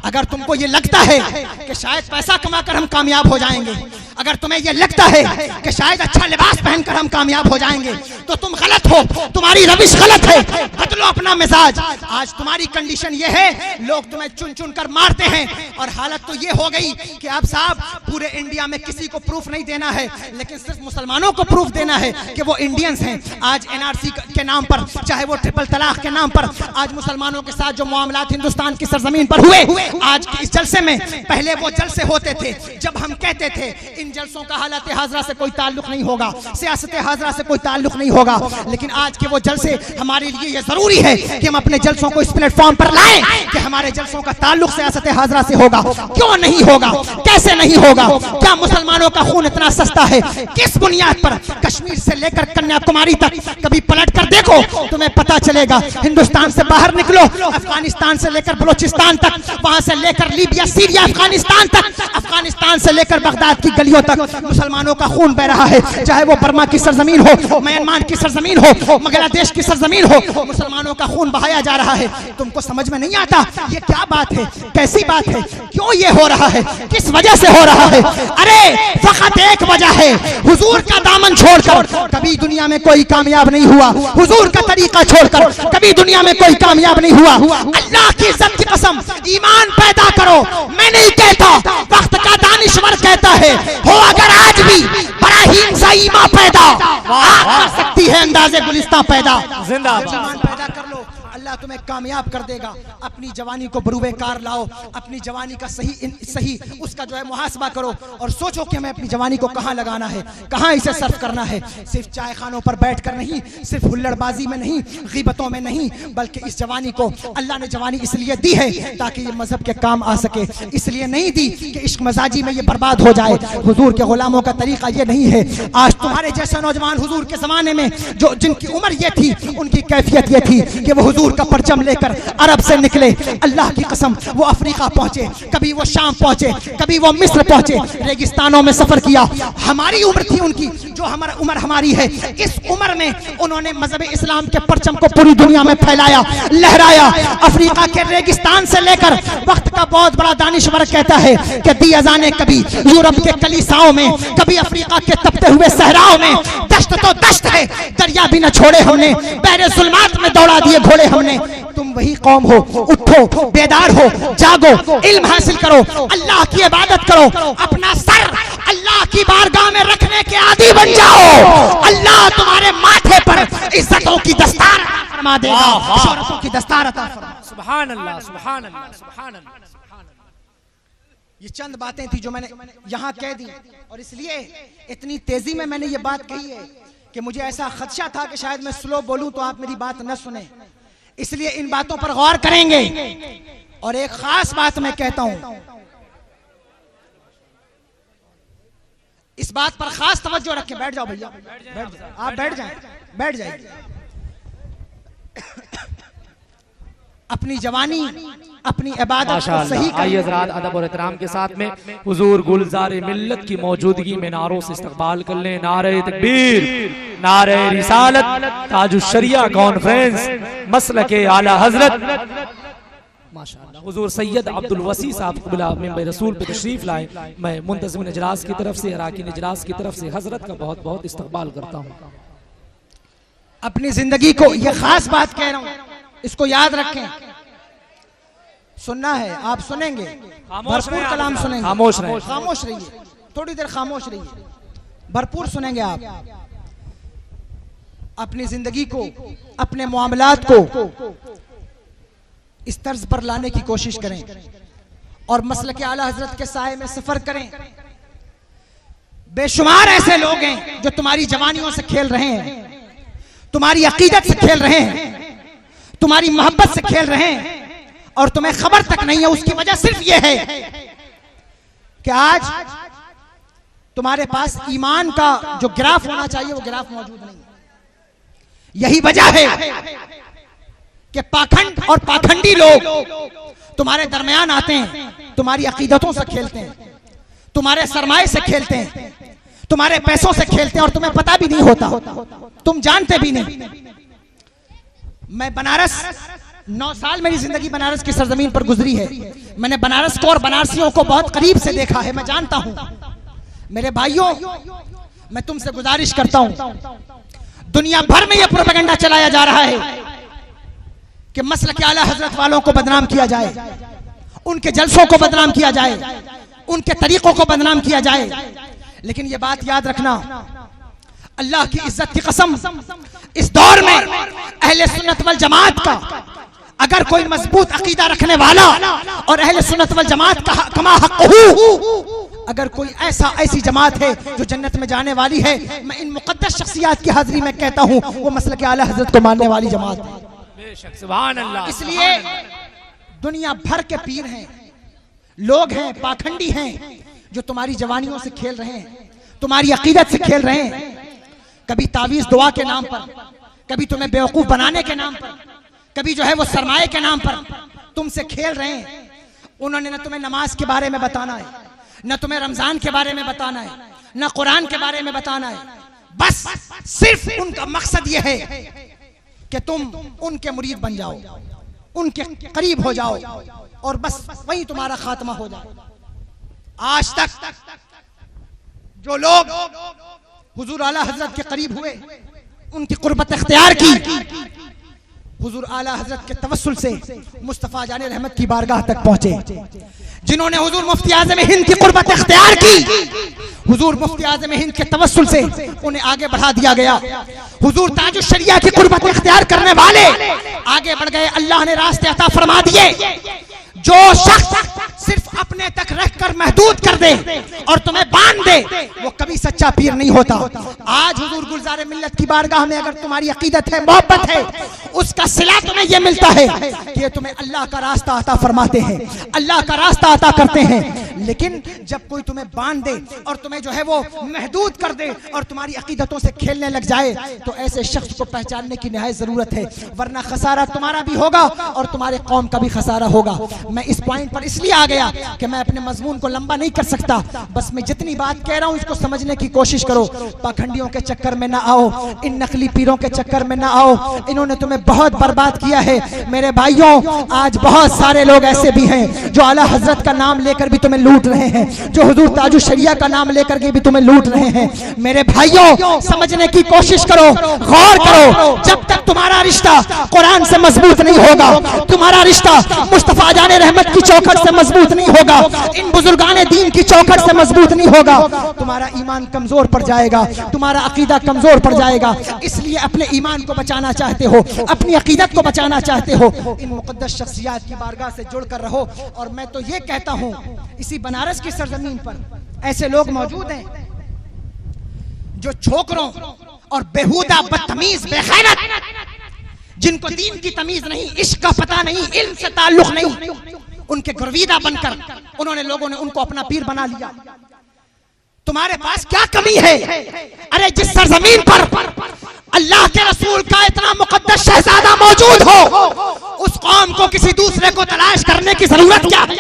अगर तुमको ये लगता है कि शायद पैसा कमाकर हम कामयाब हो जाएंगे, अगर तुम्हें ये लगता है कि शायद अच्छा लिबास पहनकर हम कामयाब हो जाएंगे, तो तुम गलत हो, तुम्हारी रविश गलत है। बदलो अपना मिजाज। आज तुम्हारी कंडीशन ये है, लोग तुम्हें चुन चुन कर मारते हैं और हालत तो ये हो गई कि अब साहब पूरे इंडिया में किसी को प्रूफ नहीं देना है, लेकिन सिर्फ मुसलमानों को प्रूफ देना है कि वो इंडियंस हैं। आज NRC के नाम पर, चाहे वो ट्रिपल तलाक के नाम पर, आज मुसलमानों के साथ जो मामलात हिंदुस्तान की सरजमीन पर हुए, आज के इस जलसे में, पहले वो जलसे होते थे जब हम कहते थे इन जलसों का हालत हाजरा से कोई ताल्लुक नहीं होगा, सियासत हाजरा से कोई ताल्लुक नहीं होगा। लेकिन आज के वो जलसे हमारे लिए ये जरूरी है कि हम अपने जलसों को इस प्लेटफॉर्म पर लाएं कि हमारे जलसों का ताल्लुक सियासत हाजरा से होगा। क्यों नहीं होगा, कैसे नहीं होगा? क्या मुसलमानों का खून इतना सस्ता है? किस बुनियाद पर? कश्मीर से लेकर कन्याकुमारी तक कभी पलट कर देखो, तुम्हें पता चलेगा। हिंदुस्तान से बाहर निकलो, अफगानिस्तान से लेकर बलोचिस्तान तक, वहां से लेकर लीबिया, सीरिया, अफगानिस्तान तक, अफगानिस्तान से लेकर बगदाद की गलियों तक मुसलमानों का खून बह रहा है। चाहे वो बर्मा की सरजमीन हो, म्यांमार की सरजमीन हो, बांग्लादेश की सरजमीन हो, मुसलमानों का खून बहाया जा रहा है। तुमको समझ में नहीं आता ये क्या बात है, कैसी बात है, क्यों ये हो रहा है, किस वजह से हो रहा है? अरे फकत एक वजह है, हुजूर का दामन छोड़कर कभी दुनिया में कोई कामयाब नहीं हुआ। हुजूर का तरीका छोड़कर कभी दुनिया में कोई कामयाब नहीं हुआ। अल्लाह की इज्जत की कसम, ईमान पैदा करो। मैं नहीं कहता, वक्त का दानिशवर कहता है, हो अगर आज भी बराहीम सा ईमान पैदा, आग कर सकती है अंदाजे गुलिस्तां पैदा। जिंदाबाद। ईमान पैदा कर लो, अल्लाह तुम्हें कामयाब कर देगा। अपनी जवानी को बरूबे कार लाओ, अपनी जवानी का सही उसका जो है मुहासबा करो और सोचो कि हमें अपनी जवानी को कहाँ लगाना है, कहाँ इसे सर्फ करना है। सिर्फ चाय खानों पर बैठकर नहीं, सिर्फ हुल्लड़बाजी में नहीं, गीबतों में नहीं, बल्कि इस जवानी को अल्लाह ने जवानी इसलिए दी है ताकि ये मजहब के काम आ सके। इसलिए नहीं दी कि इश्क मजाजी में ये बर्बाद हो जाए। हुजूर के गुलामों का तरीका ये नहीं है। आज तुम्हारे जैसे नौजवान हुजूर के जमाने में जो जिनकी उम्र ये थी, उनकी कैफियत ये थी कि वो हुजूर का परचम लेकर अरब से निकले। अल्लाह की कसम, वो अफ्रीका पहुंचे, कभी वो शाम पहुंचे, कभी वो मिस्र पहुंचे, रेगिस्तानों में सफर किया। हमारी उम्र थी उनकी, जो हमारा उम्र हमारी है। इस उम्र में उन्होंने मजहब इस्लाम के परचम को पूरी दुनिया में फैलाया, लहराया। अफ्रीका के रेगिस्तान से लेकर, वक्त का बहुत बड़ा दानिशवर कहता है कि दी अजाने कभी यूरोप के कलीसाओं में, कभी अफ्रीका के तपते हुए सहराओं में। दश्त तो दश्त है, दरिया भी न छोड़े हमने, बहरे जुल्मात में दौड़ा दिए घोड़े हमने। तुम वही कौम हो, उठो, बेदार हो, जागो, इल्म हासिल करो, अल्लाह की इबादत करो, अपना सर अल्लाह की बारगाह में रखने के आदी बन जाओ। अल्लाह तुम्हारे माथे पर इज्जतों की दस्तार फरमा देगा, शोहरतों की दस्तार अता फरमा। सुभान अल्लाह, सुभान अल्लाह, सुभान अल्लाह, सुभान अल्लाह। ये चंद बातें थी जो मैंने यहाँ कह दी, और इसलिए इतनी तेजी में मैंने ये बात कही है कि मुझे ऐसा खदशा था कि शायद मैं स्लो बोलूं तो आप मेरी बात न सुने। इसलिए इन बातों पर गौर करेंगे। और एक खास बात मैं कहता हूं, इस बात पर खास तवज्जो रखें। बैठ जाओ भैया, बैठ जाओ, आप बैठ जाएं, बैठ जाइए। अपनी जवानी, अपनी इबादत को सही आइए हज़रात अदब और एहतराम के साथ में हुजूर गुलजार मिल्लत की मौजूदगी में नारों से इस्तकबाल कर लें। नारे तकबीर, नारे रिसालत, ताजुश शरिया कॉन्फ्रेंस, मसलके आला हजरत माशाअल्लाह। हुजूर सैयद अब्दुल वसी साहब क़िबला मिंबर रसूल पे तशरीफ लाए। मैं मुंतज़िम इजलास की तरफ से, अराकीन इजलास की तरफ से हजरत का बहुत बहुत इस्तकबाल करता हूँ। अपनी जिंदगी को, ये खास बात कह रहा हूँ, इसको याद रखें। सुनना है, आप सुनेंगे, भरपूर कलाम सुनेंगे। खामोश रहिए, खामोश रहिए, थोड़ी देर खामोश रहिए, भरपूर सुनेंगे आप। अपनी जिंदगी को, अपने मामलात को इस तर्ज पर लाने की कोशिश करें और मसलक आला हजरत के साए में सफर करें। बेशुमार ऐसे लोग हैं जो तुम्हारी जवानियों से खेल रहे हैं, तुम्हारी अकीदत से खेल रहे हैं, तुम्हारी मोहब्बत से खेल रहे हैं और तुम्हें खबर तक नहीं है। उसकी वजह सिर्फ यह है कि आज तुम्हारे पास ईमान का जो ग्राफ होना चाहिए वो ग्राफ मौजूद नहीं है। यही वजह है कि पाखंड और पाखंडी लोग तुम्हारे दरमियान आते हैं, तुम्हारी अकीदतों से खेलते हैं, तुम्हारे सरमाए से खेलते हैं, तुम्हारे पैसों से खेलते हैं और तुम्हें पता भी नहीं होता, तुम जानते भी नहीं। मैं बनारस 9 साल मेरी जिंदगी बनारस की सरजमीन पर गुजरी है। मैंने बनारस को और बनारसियों को बहुत करीब से देखा है, मैं जानता हूं। मेरे भाइयों, मैं तुमसे गुजारिश करता हूं, दुनिया भर में यह प्रोपेगेंडा चलाया जा रहा है कि मसलक आला हजरत वालों को बदनाम किया जाए, उनके जलसों को बदनाम किया जाए, उनके तरीकों को बदनाम किया जाए। लेकिन यह बात याद रखना, अल्लाह की इज्जत की कसम, इस दौर में अहले सुन्नत वल जमात का अगर कोई मजबूत अकीदा रखने वाला और अहले सुन्नत वल जमात का कमा हक़्क़ुहू, अगर कोई ऐसी जमात है जो जन्नत में जाने वाली है, मैं इन मुक़द्दस शख्सियात की हाजिरी में कहता हूं वो मसलक आला हजरत को मानने वाली जमात है। बेशक, सुभान अल्लाह। इसलिए दुनिया भर के पीर हैं, लोग हैं, पाखंडी हैं जो तुम्हारी जवानियों से खेल रहे हैं, तुम्हारी अकीदत से खेल रहे हैं। कभी तावीज दुआ के नाम पर, कभी तुम्हें बेवकूफ बनाने के नाम पर, कभी जो है वो सरमाए के नाम पर तुमसे खेल रहे हैं। उन्होंने न तुम्हें नमाज के बारे में बताना है, न तुम्हें रमजान के बारे में बताना है, न कुरान के बारे में बताना है। बस सिर्फ उनका मकसद यह है कि तुम उनके मुरीद बन जाओ, उनके करीब हो जाओ और बस वही तुम्हारा खात्मा हो जाए। आज तक जो लोग हुजूर आला हजरत के करीब हुए, उनकी कुर्बत इख्तियार की, हुजूर आला हजरत के तवस्सुल से मुस्तफा जाने रहमत की बारगाह तक पहुंचे, जिन्होंने हुजूर मुफ्ती आज़म हिंद की कुर्बत इख्तियार की, हुजूर मुफ्ती आज़म हिंद के तवस्सुल से उन्हें आगे बढ़ा दिया गया। हुजूर ताजुश शरिया की कुर्बत इख्तियार करने वाले आगे बढ़ गए, अल्लाह ने रास्ते अता फरमा दिए। जो शख्स सिर्फ अपने तक रखकर महदूद कर दे और तुम्हें बांध दे, वो कभी सच्चा पीर नहीं होता। आज हुजूर गुलजार मिल्लत की बारगाह में अगर तुम्हारी अकीदत है, मोहब्बत है, उसका सिला तुम्हें यह मिलता है कि ये तुम्हें अल्लाह का रास्ता अता फरमाते हैं, अल्लाह का रास्ता अता करते हैं। लेकिन जब कोई तुम्हें बांध दे और तुम्हें जो है वो महदूद कर दे और तुम्हारी अकीदतों से खेलने लग जाए, तो ऐसे शख्स को पहचानने की निहायत जरूरत है, वरना खसारा तुम्हारा भी होगा और तुम्हारे कौम का भी खसारा होगा। मैं इस पॉइंट पर इसलिए आ गया कि मैं अपने मजमून को लंबा नहीं कर सकता, बस मैं जितनी बात कह रहा हूं इसको समझने की कोशिश करो। पाखंडियों के चक्कर में ना आओ, इन नकली पीरों के चक्कर में ना आओ, इन्होंने तुम्हें बहुत बर्बाद किया है। मेरे भाइयों, आज बहुत सारे लोग ऐसे भी हैं जो आला हजरत का नाम लेकर भी तुम्हें लूट रहे हैं, जो हुजूर ताजुश शरिया का नाम लेकर के भी तुम्हें लूट रहे हैं। मेरे भाइयों, समझने की कोशिश करो, गौर करो। जब तक तुम्हारा रिश्ता कुरान से मजबूत नहीं होगा, तुम्हारा रिश्ता मुस्तफा जाने रहमत की चौखट से मजबूत नहीं होगा, इन बुजुर्गाने दीन की चौखट से मजबूत नहीं होगा, तुम्हारा ईमान कमजोर पड़ जाएगा, तुम्हारा अकीदा कमजोर पड़ जाएगा। इसलिए अपने ईमान को बचाना चाहते हो, अपनी अकीदत को बचाना चाहते हो, इन मुकद्दस शख्सियात की बारगाह से जुड़कर रहो। और मैं तो ये कहता हूं, इसी बनारस की सरजमीन पर ऐसे लोग मौजूद हैं जो छोकरों और बेहुदा बदतमीज बेगैरत, जिनको दीन की तमीज नहीं, इश्क का पता नहीं, इल्म से ताल्लुक नहीं, उनके गुरवीदा बनकर लोगों ने उनको अपना पीर बना लिया। तुम्हारे पास क्या कमी है? अरे जिस सरजमीन पर अल्लाह के रसूल का इतना मुकद्दस शहजादा मौजूद हो, उस कौम को किसी दूसरे को तलाश करने की जरूरत क्या है?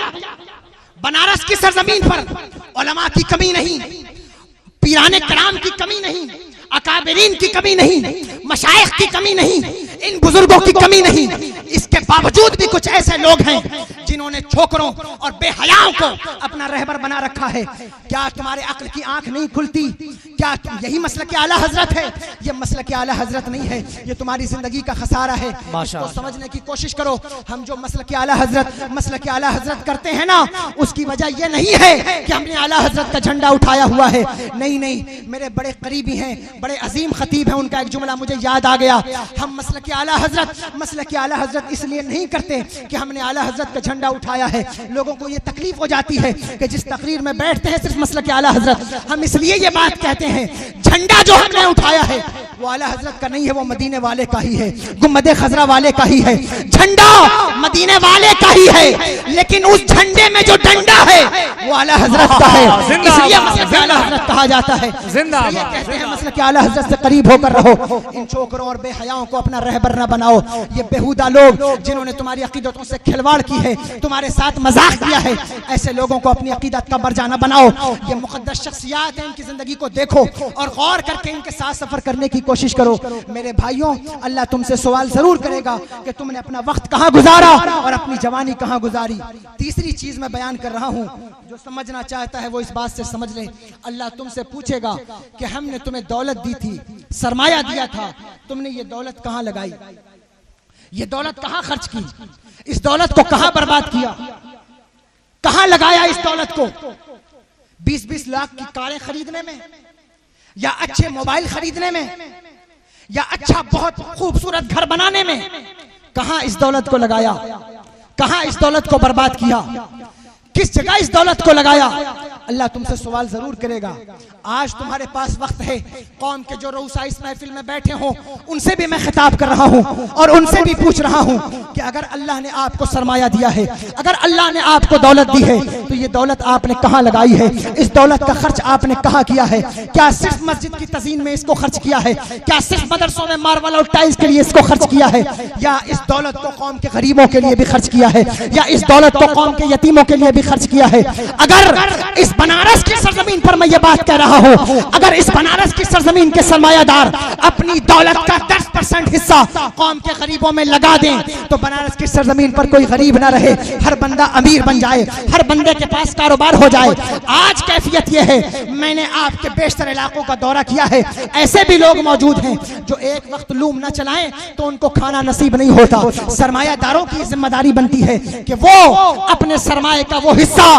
बनारस की सरजमीन पर उलमा की कमी नहीं, पीराने कराम की कमी नहीं, अकाबिरीन की कमी नहीं, मशाइख की कमी नहीं, इन बुजुर्गों की कमी नहीं। इसके बावजूद भी कुछ ऐसे लोग हैं जिन्होंने छोकरों और बेहयाओं को अपना रहबर बना रखा है। क्या तुम्हारे अक्ल की आंख नहीं खुलती? क्या यही मसलक आला हजरत है? ये मसलक आला हजरत नहीं है, ये तुम्हारी जिंदगी का खसारा है। इसको समझने की कोशिश करो। हम जो मसलक आला हजरत करते हैं ना, उसकी वजह ये नहीं है कि हमने आला हजरत का झंडा उठाया हुआ है। नहीं नहीं, मेरे बड़े करीबी हैं, बड़े अजीम खतीब हैं, उनका एक जुमला मुझे याद आ गया। हम मसलक आला हजरत इसलिए नहीं करते कि हमने आला हजरत का झंडा उठाया है। लोगों को ये तकलीफ हो जाती है कि जिस तकरीर में बैठते हैं सिर्फ मसलक आला हजरत, हम इसलिए ये बात कहते हैं झंडा जो हमने उठाया है वो आला हजरत का नहीं है, वो मदीने वाले का ही है, गुम्बदे खजरा वाले का ही है। झंडा मदीने वाले का ही है, लेकिन उस झंडे में जो डंडा है वो आला हजरत का है, इसलिए मसलक आला हजरत कहा जाता है। ये कहते हैं मसलक आला हजरत से करीब होकर रहो। इन छोकरों और बेहयाओं को अपना रहबर न बनाओ। ये बेहुदा लोग जिन्होंने तुम्हारी अकीदतों से खिलवाड़ की है, तुम्हारे साथ मजाक किया है, ऐसे लोगों को अपनी अकीदत का बरजा न बनाओ। ये मुकद्दस शख्सियात हैं, इनकी जिंदगी को देखो और गौर करके इनके साथ सफर करने की कोशिश करो। मेरे भाइयों, अल्लाह तुमसे सवाल जरूर करेगा कि तुमने अपना वक्त कहां गुजारा और अपनी जवानी कहां गुजारी। तीसरी चीज मैं बयान कर रहा हूं, जो समझना चाहता है वो इस बात से समझ ले। अल्लाह तुमसे पूछेगा कि हमने तुम्हें दौलत दी थी, सरमाया दिया था, तुमने ये दौलत कहां लगाई, ये दौलत कहां खर्च की, इस दौलत को कहां बर्बाद किया, कहां लगाया इस दौलत को? 20-20 लाख की कारें खरीदने में, या अच्छे मोबाइल खरीदने में, या अच्छा बहुत खूबसूरत घर बनाने में? कहां इस दौलत को लगाया, कहां इस दौलत को बर्बाद किया, किस जगह इस दौलत को लगाया? अल्लाह तुमसे सवाल जरूर करेगा। आज तुम्हारे पास वक्त है, कौम के जो रऊसा इस महफिल में बैठे हों उनसे भी मैं खिताब कर रहा हूं और उनसे भी पूछ रहा हूं कि अगर अल्लाह ने आपको सरमाया दिया है, अगर अल्लाह ने आपको दौलत दी है, तो ये दौलत आपने कहां लगाई है? इस दौलत का खर्च आपने कहां किया है? क्या सिर्फ मस्जिद की तज़ीन में इसको खर्च किया है? क्या सिर्फ मदरसों में मार्बल और टाइल्स के लिए इसको खर्च किया है? या इस दौलत को कौम के गरीबों के लिए भी खर्च किया है? या इस दौलत को कौम के यतीमों के लिए भी खर्च किया है? अगर इस बनारस की सरजमीन पर मैं ये बात कह रहा हूं, अगर इस बनारस की सरजमीन के सरमायादार अपनी दौलत का 10% हिस्सा कौम के गरीबों में लगा दें, तो बनारस की सरजमीन पर कोई गरीब ना रहे, हर बंदा अमीर बन जाए, हर बंदे के पास कारोबार हो जाए। आज कैफियत यह है, मैंने आपके बेशतर इलाकों का दौरा किया है, ऐसे भी लोग मौजूद हैं जो एक वक्त लूम न चलाएं तो उनको खाना नसीब नहीं होता। सरमायादारों की जिम्मेदारी बनती है कि वो अपने सरमाए का वो हिस्सा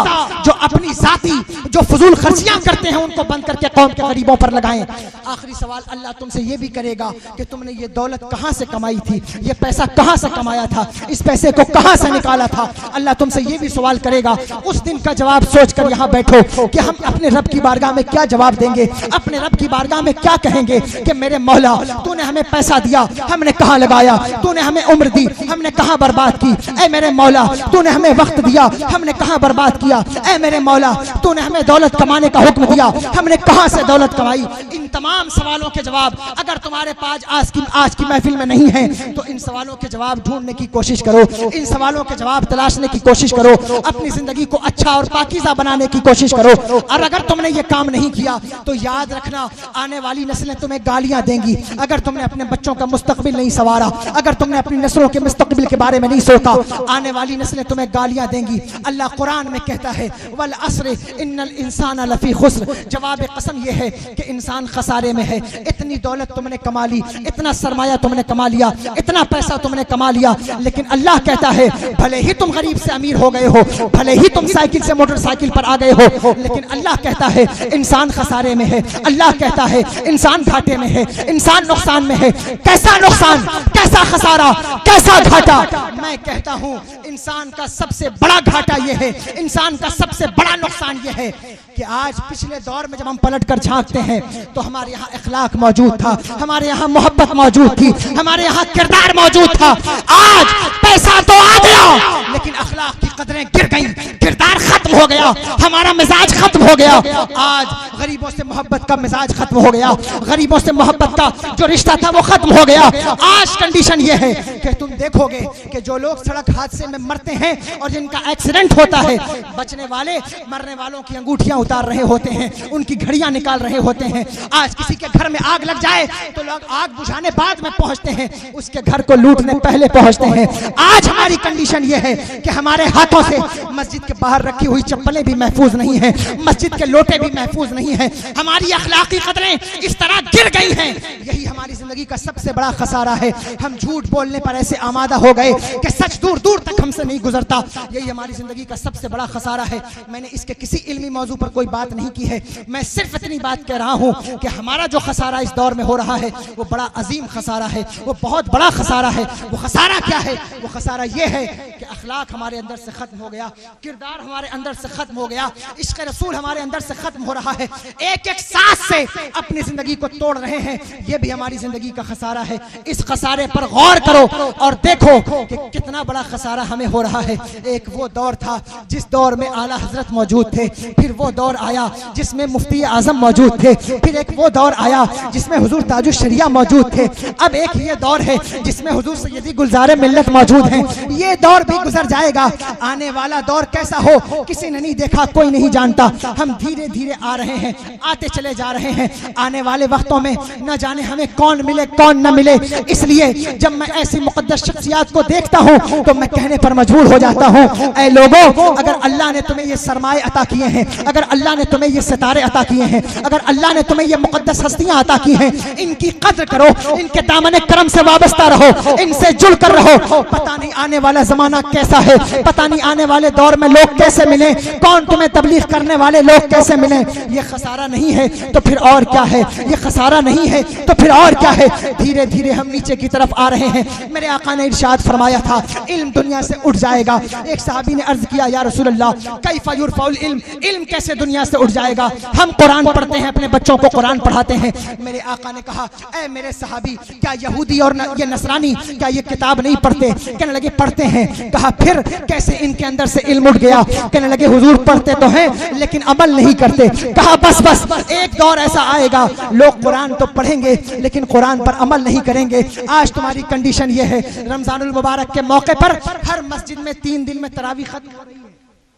जो अपनी जाती जो फजूल खर्चियां करते हैं उनको बंद करके कौम के गरीबों पर लगाएं। आखिरी सवाल अल्लाह तुमसे ये भी करेगा कि तुमने ये दौलत कहां से कमाई थी, ये पैसा कहां से कमाया था, इस पैसे को कहां से निकाला था? अल्लाह तुमसे ये भी सवाल करेगा। उस दिन का जवाब सोचकर यहां बैठो कि हम अपने रब की बारगाह में क्या जवाब देंगे, अपने रब की बारगाह में क्या कहेंगे कि मेरे मौला तूने हमें पैसा दिया, हमने कहां लगाया, तूने हमें उम्र दी, हमने कहां बर्बाद की, ऐ मेरे मौला तूने हमें वक्त दिया, हमने कहां बर्बाद किया, ऐ मेरे मौला तूने हमें दौलत कमाने का हुक्म दिया, हमने कहां से दौलत कमाई? इन तमाम सवालों के जवाब अगर तुम्हारे पास आज की महफिल में नहीं है तो इन सवालों के जवाब ढूंढने की कोशिश करो, इन सवालों के जवाब तलाशने की कोशिश करो, अपनी जिंदगी को अच्छा और पाकीज़ा बनाने की कोशिश करो। और अगर तुमने ये काम नहीं किया तो याद रखना, आने वाली नस्लें तुम्हें गालियां देंगी। अगर तुमने अपने बच्चों का मुस्तकबिल नहीं संवारा, अगर तुमने अपनी नस्लों के मुस्तकबिल के बारे में नहीं सोचा, आने वाली नस्लें तुम्हें गालियां देंगी। अल्लाह कुरान में कहता है वल अस्र इन्नल इंसान लफी खुस्र, जवाब कसम यह है कि इंसान खसारे में है। इतनी दौलत तुमने कमा ली, इतना सरमाया तुमने कमा लिया, इतना पैसा तुमने कमा लिया, लेकिन अल्लाह कहता है भले ही तुम गरीब से अमीर हो गए हो, भले ही तुम साइकिल से मोटरसाइकिल पर आ गए हो, लेकिन अल्लाह कहता है इंसान खसारे में है, अल्लाह कहता है इंसान घाटे में है, इंसान नुकसान में है। कैसा नुकसान, कैसा खसारा, कैसा घाटा? मैं कहता हूं इंसान का सबसे बड़ा घाटा यह है, इंसान का सबसे बड़ा नुकसान यह है कि आज पिछले दौर में जब हम पलट कर झांकते हैं तो हमारे यहाँ इखलाक मौजूद था, हमारे यहाँ मोहब्बत मौजूद थी, हमारे यहाँ किरदार मौजूद था। आज पैसा तो आ गया लेकिन अखलाक की कदरें गिर गई, किरदार खत्म खत्म हो गया, हमारा मिजाज खत्म हो गया। आज गरीबों से मोहब्बत का मिजाज खत्म हो गया, गरीबों से मोहब्बत का जो रिश्ता था वो खत्म हो गया। आज कंडीशन ये है कि तुम देखोगे कि जो लोग सड़क हादसे में मरते हैं और जिनका एक्सीडेंट होता है, बचने वाले मरने वालों की अंगूठियां उतार रहे होते हैं, उनकी घड़ियां निकाल रहे होते हैं। आज किसी के घर में आग लग जाए तो लोग आग बुझाने बाद में पहुंचते हैं, उसके घर को लूटने पहले पहुंचते हैं। आज हमारी कंडीशन ये है कि हमारे हाथों से मस्जिद के बाहर रखी हुई चप्पलें भी महफूज नहीं है, मस्जिद के लोटे भी महफूज नहीं है, हमारी अखलाकी कदरें इस तरह गिर गई हैं। यही हमारी जिंदगी का सबसे बड़ा खसारा है। हम झूठ बोलने पर ऐसे आमादा हो गए कि सच दूर दूर तक हमसे नहीं गुजरता। यही हमारी जिंदगी का सबसे बड़ा खसारा है। मैंने इसके किसी इल्मी मौजू पर कोई बात नहीं की है, मैं सिर्फ इतनी बात कह रहा हूं कि हमारा जो खसारा इस दौर में हो रहा है वो बड़ा अजीम खसारा है, वो बहुत बड़ा खसारा है। वो खसारा क्या है? वो खसारा ये है कि अखलाक हमारे अंदर से खत्म हो गया, किरदार हमारे अंदर से खत्म हो गया, इश्क़ रसूल हमारे अंदर से खत्म हो रहा है। एक एक सांस से अपनी जिंदगी को तोड़ रहे हैं, ये भी हमारी जिंदगी का खसारा है। इस खसारे पर गौर करो और देखो कि कितना बड़ा खसारा हमें हो रहा है। एक वो दौर था जिस दौर में आला हजरत मौजूद थे, फिर वो दौर आया जिसमें मुफ्ती आजम मौजूद थे, फिर एक वो दौर आया जिसमें हुजूर ताजुश शरिया मौजूद थे, अब एक ये दौर है जिसमें हुजूर सैयदी गुलजारे मिल्लत मौजूद हैं। ये दौर भी गुजर जाएगा। आने वाला दौर कैसा हो किसी ने नहीं देखा, कोई नहीं जानता। हम धीरे धीरे आ रहे हैं, आते चले जा रहे हैं। आने वाले वक्तों में न जाने हमें कौन मिले कौन न मिले। इसलिए जब मैं ऐसी मुकद्दस शख्सियात को देखता हूँ तो मैं कहने पर मजबूर हो जाता हूँ, ऐ लोगों, अगर अल्लाह ने तुम्हें ये सरमाए अता किए हैं, अगर अल्लाह ने तुम्हें ये सितारे अता किए हैं, अगर अल्लाह ने तुम्हें ये मुकद्दस हस्तियां अता की हैं, इनकी कद्र करो, इनके दामन करम से वाबस्ता रहो, इनसे जुड़ कर रहो। पता नहीं आने वाला जमाना कैसा है, पता नहीं आने वाले दौर में लोग कैसे मिले, कौन तुम्हें तबलीग करने वाले लोग कैसे मिले। ये खसारा नहीं है तो फिर और क्या है? ये खसारा नहीं है तो फिर और क्या है? धीरे धीरे हम नीचे की तरफ आ रहे हैं। मेरे आका ने इरशाद फरमाया था, इल्म दुनिया से उठ जाएगा। एक सहाबी ने अर्ज किया, या रसूल अल्लाह, कैफा युरफाउल इल्म, इल्म कैसे दुनिया से उठ जाएगा? हम कुरान पढ़ते हैं, अपने बच्चों को कुरान पढ़ाते हैं। मेरे आका ने कहा, ऐ मेरे सहाबी, क्या यहूदी और ये नसरानी क्या ये किताब नहीं पढ़ते? कहने लगे पढ़ते हैं। कहा फिर कैसे इनके अंदर से इल्म उठ गया? कहने लगे हुजूर पढ़ते तो हैं लेकिन अमल नहीं करते। कहा बस बस, एक दौर ऐसा आएगा लोग कुरान तो पढ़ेंगे लेकिन कुरान पर अमल नहीं करेंगे। आज तुम्हारी कंडीशन ये है, रमजानुल मुबारक के मौके पर हर मस्जिद में 3 दिन में तरावी खत्म हो रही है।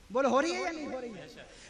बोलो हो रही है या नहीं हो रही है?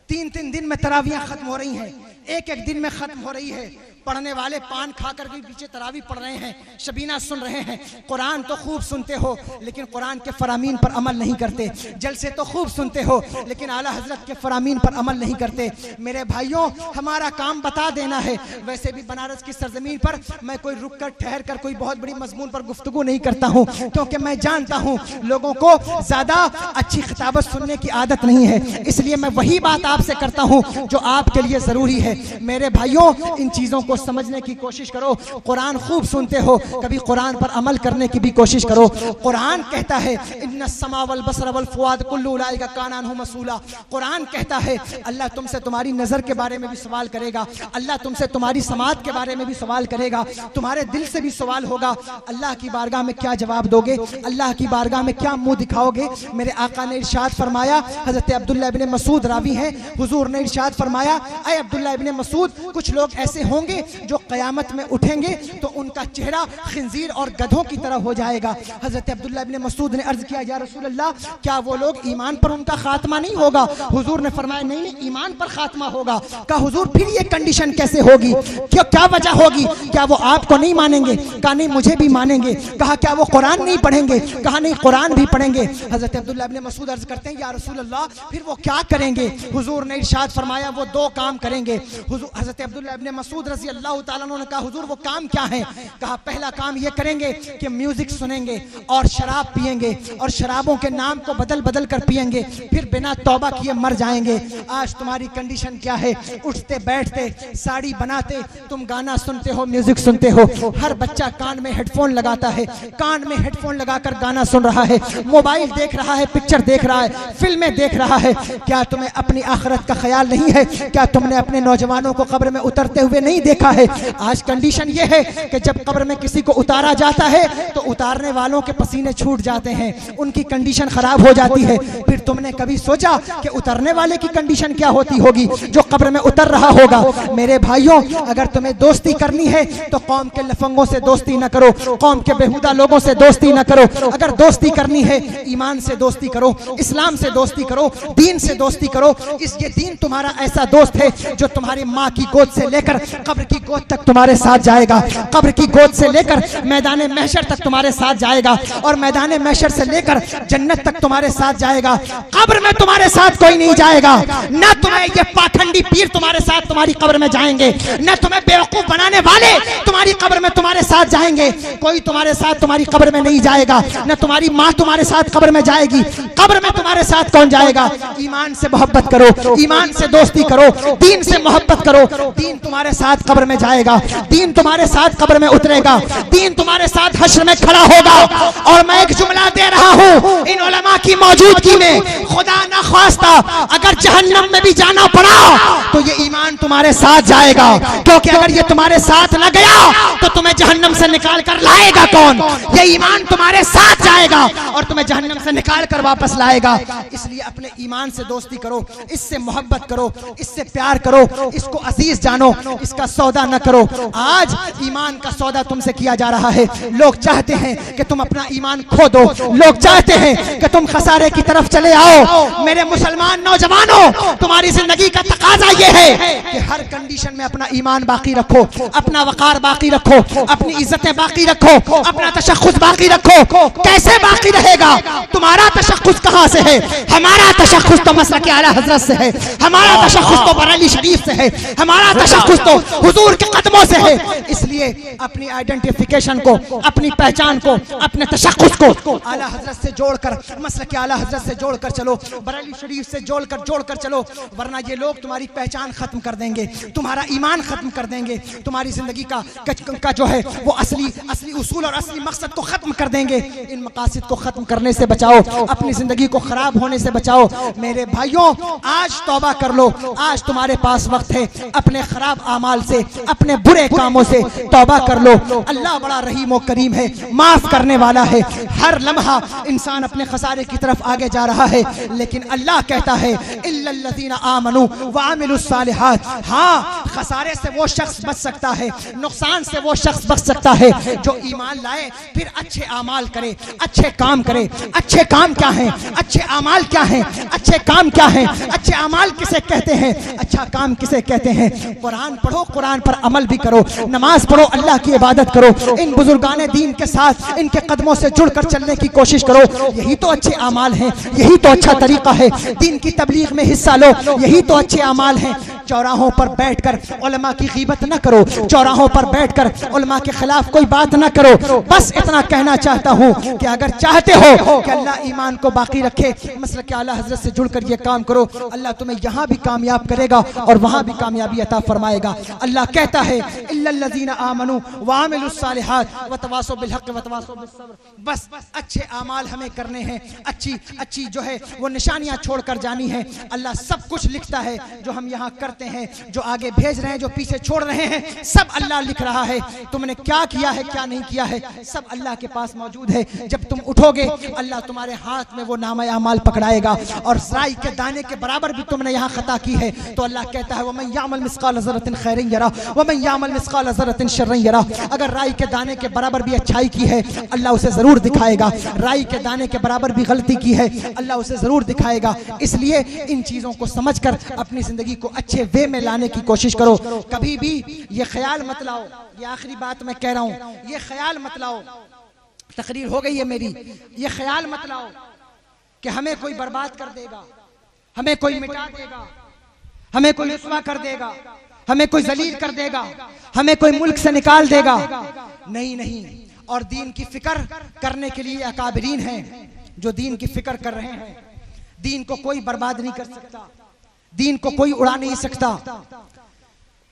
3-3 दिन में तरावियां खत्म हो रही हैं, एक एक दिन में खत्म हो रही है। पढ़ने वाले पान खाकर भी पीछे तरावी पढ़ रहे हैं, शबीना सुन रहे हैं। कुरान तो खूब सुनते हो लेकिन कुरान के फरामीन पर अमल नहीं करते। जलसे तो खूब सुनते हो लेकिन आला हजरत के फरामीन पर अमल नहीं करते। मेरे भाइयों, हमारा काम बता देना है। वैसे भी बनारस की सरजमीन पर मैं कोई रुक कर ठहर कर कोई बहुत बड़ी मजमून पर गुफ्तगू नहीं करता हूँ, क्योंकि मैं जानता हूँ लोगों को ज्यादा अच्छी खिताबत सुनने की आदत नहीं है। इसलिए मैं वही बात आपसे करता हूँ जो आपके लिए जरूरी है। मेरे भाइयों, इन चीजों को समझने की कोशिश करो। कुरान खूब सुनते हो, कभी कुरान पर अमल करने की भी कोशिश करो। कुरान कहता है, इन्नस समा वल बसर वल फुआद कुल्लु उलाइका कान अन्हु मसूला। कुरान कहता है अल्लाह तुमसे तुम्हारी नजर के बारे में भी सवाल करेगा, अल्लाह तुमसे तुम्हारी समात के बारे में भी सवाल करेगा, तुम्हारे दिल से भी सवाल होगा। अल्लाह की बारगाह में क्या जवाब दोगे? अल्लाह की बारगाह में क्या मुंह दिखाओगे? मेरे आका ने इरशाद फरमाया, हजरत अब्दुल्लाह इब्ने मसूद रावी हैं, हुजूर ने इरशाद फरमाया, ऐ अब्दुल्लाह इब्ने मसूद, कुछ लोग ऐसे होंगे जो क़यामत में उठेंगे तो उनका चेहरा खिंजीर और गधों की तरह हो जाएगा। हजरत अब्दुल्लाह इब्ने मसूद ने अर्ज किया, या रसूल अल्लाह, क्या वो लोग ईमान पर उनका खात्मा नहीं होगा? हुजूर ने फरमाया, नहीं, ईमान पर खात्मा होगा। कहा हुजूर फिर ये कंडीशन कैसे होगी? क्या वजह होगी? क्या वो आपको नहीं मानेंगे? कहा नहीं, मुझे भी मानेंगे। कहा क्या वो कुरान नहीं पढ़ेंगे? कहा नहीं, कुरान भी पढ़ेंगे। हजरत अब्दुल्लाह इब्ने मसूद अर्ज करते हैं, या रसूल अल्लाह, फिर वो क्या करेंगे? हुजूर ने इरशाद फरमाया, वो 2 काम करेंगे। हजरत अब्दुल्लाह इब्ने मसूद रज़ी अल्लाह ताला अन्हु ने कहा, हुजूर वो काम क्या है? कहा पहला काम ये करेंगे कि म्यूजिक सुनेंगे और शराब पिएंगे और शराबों के नाम को बदल बदल कर पिएंगे, फिर बिना तौबा किए मर जाएंगे। आज तुम्हारी कंडीशन क्या है? उठते बैठते, साड़ी बनाते, तुम गाना सुनते हो, म्यूजिक सुनते हो। हर बच्चा कान में हेडफोन लगाता है, कान में हेडफोन लगाकर गाना सुन रहा है, मोबाइल देख रहा है, पिक्चर देख रहा है, फिल्में देख रहा है। क्या तुम्हें अपनी आखिरत का ख्याल नहीं है? क्या तुमने अपने नौजवानों को कब्र में उतरते हुए नहीं देखा? देखा है। आज कंडीशन ये है कि जब कब्र में किसी को उतारा जाता है तो उतारने वालों के पसीने छूट जाते हैं, उनकी कंडीशन खराब हो जाती है। फिर तुमने कभी सोचा कि उतरने वाले की कंडीशन क्या होती होगी, जो कब्र में उतर रहा होगा? मेरे भाइयों, अगर तुम्हें दोस्ती करनी है तो कौम के लफंगों से दोस्ती न करो, कौम के बेहुदा लोगों से दोस्ती न करो। अगर दोस्ती करनी है, ईमान से दोस्ती करो, इस्लाम से दोस्ती करो, दीन से दोस्ती करो। ये दीन तुम्हारा ऐसा दोस्त है जो तुम्हारी माँ की गोद से लेकर कब्र की गोद तक तुम्हारे साथ जाएगा, कब्र की गोद से लेकर मैदान महशर तक तुम्हारे साथ जाएगा, और मैदान महशर से लेकर जन्नत तक तुम्हारे साथ जाएगा। कब्र में तुम्हारे साथ कोई नहीं जाएगा, न तुम्हें ये पाखंडी पीर तुम्हारे साथ तुम्हारी कब्र में जाएंगे, न तुम्हें बेवकूफ बनाने वाले तुम्हारी कब्र में तुम्हारे साथ जाएंगे। कोई तुम्हारे साथ तुम्हारी कब्र में नहीं जाएगा, न तुम्हारी माँ तुम्हारे साथ कब्र में जाएगी। कब्र में तुम्हारे साथ कौन जाएगा? ईमान से मोहब्बत करो, ईमान से दोस्ती करो, दीन से मोहब्बत करो। दीन तुम्हारे साथ कब्र में जाएगा, दीन तुम्हारे साथ कब्र में उतरेगा, दीन तुम्हारे साथ हश्र में खड़ा होगा। और मैं एक जुमला दे रहा हूँ, इन उलमा की मौजूदगी में, खुदा ना ख्वास्ता अगर जहन्नम में भी जाना पड़ा तो ये ईमान तुम्हारे साथ जाएगा, क्योंकि अगर ये तुम्हारे साथ न गया तो तुम्हें जहन्नम से निकाल कर लाएगा कौन? ये ईमान तुम्हारे साथ जाएगा और तुम्हें जहन्नम से निकाल कर वापस लाएगा। इसलिए अपने ईमान से दोस्ती करो, इससे मोहब्बत करो, इससे प्यार करो, इसको अजीज जानो, इसका सौदा न करो। आज ईमान का सौदा तुमसे किया जा रहा है। लोग चाहते हैं कि तुम अपना ईमान खो दो, लोग चाहते हैं कि तुम खसारे की तरफ चले आओ। मेरे मुसलमान नौजवानों, तुम्हारी जिंदगी का तकाजा ये है कि हर कंडीशन में अपना ईमान बाकी रखो, अपना वकार बाकी रखो, अपनी इज्जतें बाकी रखो, अपना तशख्खुस बाकी रखो। कैसे बाकी रहेगा? तुम्हारा तशख्खुस कहाँ से है? हमारा तशख्खुस तो मसलक आला हजरत से है, हमारा तशख्खुस तो बरेली शरीफ से है, हमारा तशख्खुस तो हुजूर के कदमों से है। इसलिए अपनी आइडेंटिफिकेशन को, अपनी पहचान को, अपने तशख्खुस को आला हजरत से जोड़कर, मसलक आला हजरत से जोड़कर चलो, बरेली शरीफ से जोड़कर चलो, वरना ये लोग तुम्हारी पहचान खत्म कर देंगे, तुम्हारा ईमान खत्म कर देंगे, तुम्हारी जिंदगी का जो है वो असली उसूल और असली मकसद को खत्म कर देंगे। इन मकासद को खत्म करने से बचाओ, अपनी जिंदगी को खराब होने से बचाओ। मेरे भाइयों, आज तौबा कर लो, आज तुम्हारे पास वक्त है। अपने खराब आमाल से, अपने बुरे कामों से तौबा कर लो। अल्लाह बड़ा रहीम और करीम है, माफ करने वाला है। हर लम्हा इंसान अपने खसारे की तरफ आगे जा रहा है, लेकिन अल्लाह कहता है इल्लल्लज़ीना आमनू व अमिलुस सालिहात। हाँ, खसारे से वो शख्स बच सकता है, नुकसान से वो शख्स बच सकता है जो ईमान लाए, फिर अच्छे आमाल करे, अच्छे काम करे। अच्छे काम क्या हैं? अच्छे आमाल क्या हैं? अच्छे काम क्या हैं? अच्छे आमाल किसे कहते हैं? अच्छा काम किसे कहते हैं? कुरान पढ़ो, कुरान पर अमल भी करो, नमाज पढ़ो, अल्लाह की इबादत करो, इन बुजुर्गाने दीन के साथ इनके कदमों से जुड़कर चलने की कोशिश करो। यही तो अच्छे आमाल हैं, यही तो अच्छा तरीका है। दीन की तबलीग में हिस्सा लो, यही तो अच्छे आमाल हैं। चौराहों पर बैठकर उलमा की गीबत न करो, चौराहों पर बैठकर उलमा के खिलाफ कोई बात न करो। बस इतना कहना चाहता हूँ कि अगर चाहते हो कि अल्लाह ईमान को बाकी रखे, मसलक के आला हजरत से जुड़कर ये काम करो। अल्लाह तुम्हें यहाँ भी कामयाब करेगा और वहाँ भी कामयाबी अता फरमाएगा। अल्लाह कहता है इल्लल्लज़ीना आमनू व अमिलुस सालिहात व तवासौ बिल हक़ व तवासौ बिस सब्र। बस अच्छे आमाल हमें करने हैं, अच्छी जो है वो निशानियाँ छोड़कर जानी है। अल्लाह सब कुछ लिखता है, जो हम यहाँ करते हैं, जो आगे भेज रहे हैं, जो पीछे छोड़ रहे हैं, सब अल्लाह लिख रहा है। तुमने क्या किया है, क्या नहीं किया है, सब अल्लाह के पास मौजूद है। जब तुम उठोगे, अल्लाह तुम्हारे हाथ में वो नामा अमाल पकड़ाएगा, और राई के दाने के बराबर भी तुमने यहाँ खता की है तो अल्लाह कहता है वमन यामल मिस्काल ज़र्रतिन खैरन यरा वमन यामल मिस्काल ज़र्रतिन शर्रन यरा। अगर राई के दाने के बराबर भी अच्छाई की है, अल्लाह उसे जरूर दिखाएगा। राई के दाने के बराबर भी गलती की है, अल्लाह उसे जरूर दिखाएगा। इसलिए इन चीजों को समझकर अपनी जिंदगी को अच्छे वे में लाने की कोशिश करो। कभी भी ये ख्याल मत लाओ, ये आखिरी बात मैं कह रहा हूँ, ये ख्याल मत लाओ, तकरीर हो गई है मेरी, ये ख्याल मत लाओ कि हमें कोई बर्बाद कर देगा, हमें कोई मिटा देगा, हमें कोई रुसवा कर देगा, हमें कोई जलील कर देगा, हमें कोई मुल्क से निकाल देगा। नहीं। और दीन की फिक्र करने के लिए अकाबरीन हैं जो दीन की फिक्र कर रहे हैं। दीन को कोई बर्बाद नहीं कर सकता, दीन को कोई उड़ा नहीं सकता।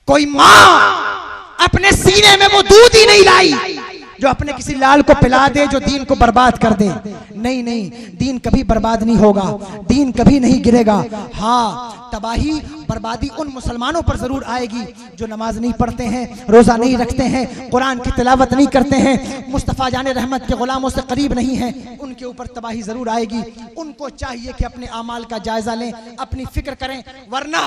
कोई माँ अपने सीने में वो दूध ही नहीं लाई जो अपने किसी लाल को पिला दे, जो दीन को बर्बाद कर दे। नहीं नहीं, दीन कभी बर्बाद नहीं होगा, दीन कभी नहीं गिरेगा। हाँ, तबाही बर्बादी उन मुसलमानों पर जरूर आएगी जो नमाज नहीं पढ़ते हैं, रोजा नहीं रखते हैं, कुरान की तिलावत नहीं करते हैं, मुस्तफ़ा जाने रहमत के गुलामों से करीब नहीं हैं। उनके ऊपर तबाही जरूर आएगी। उनको चाहिए कि अपने आमाल का जायजा लें, अपनी फिक्र करें, वरना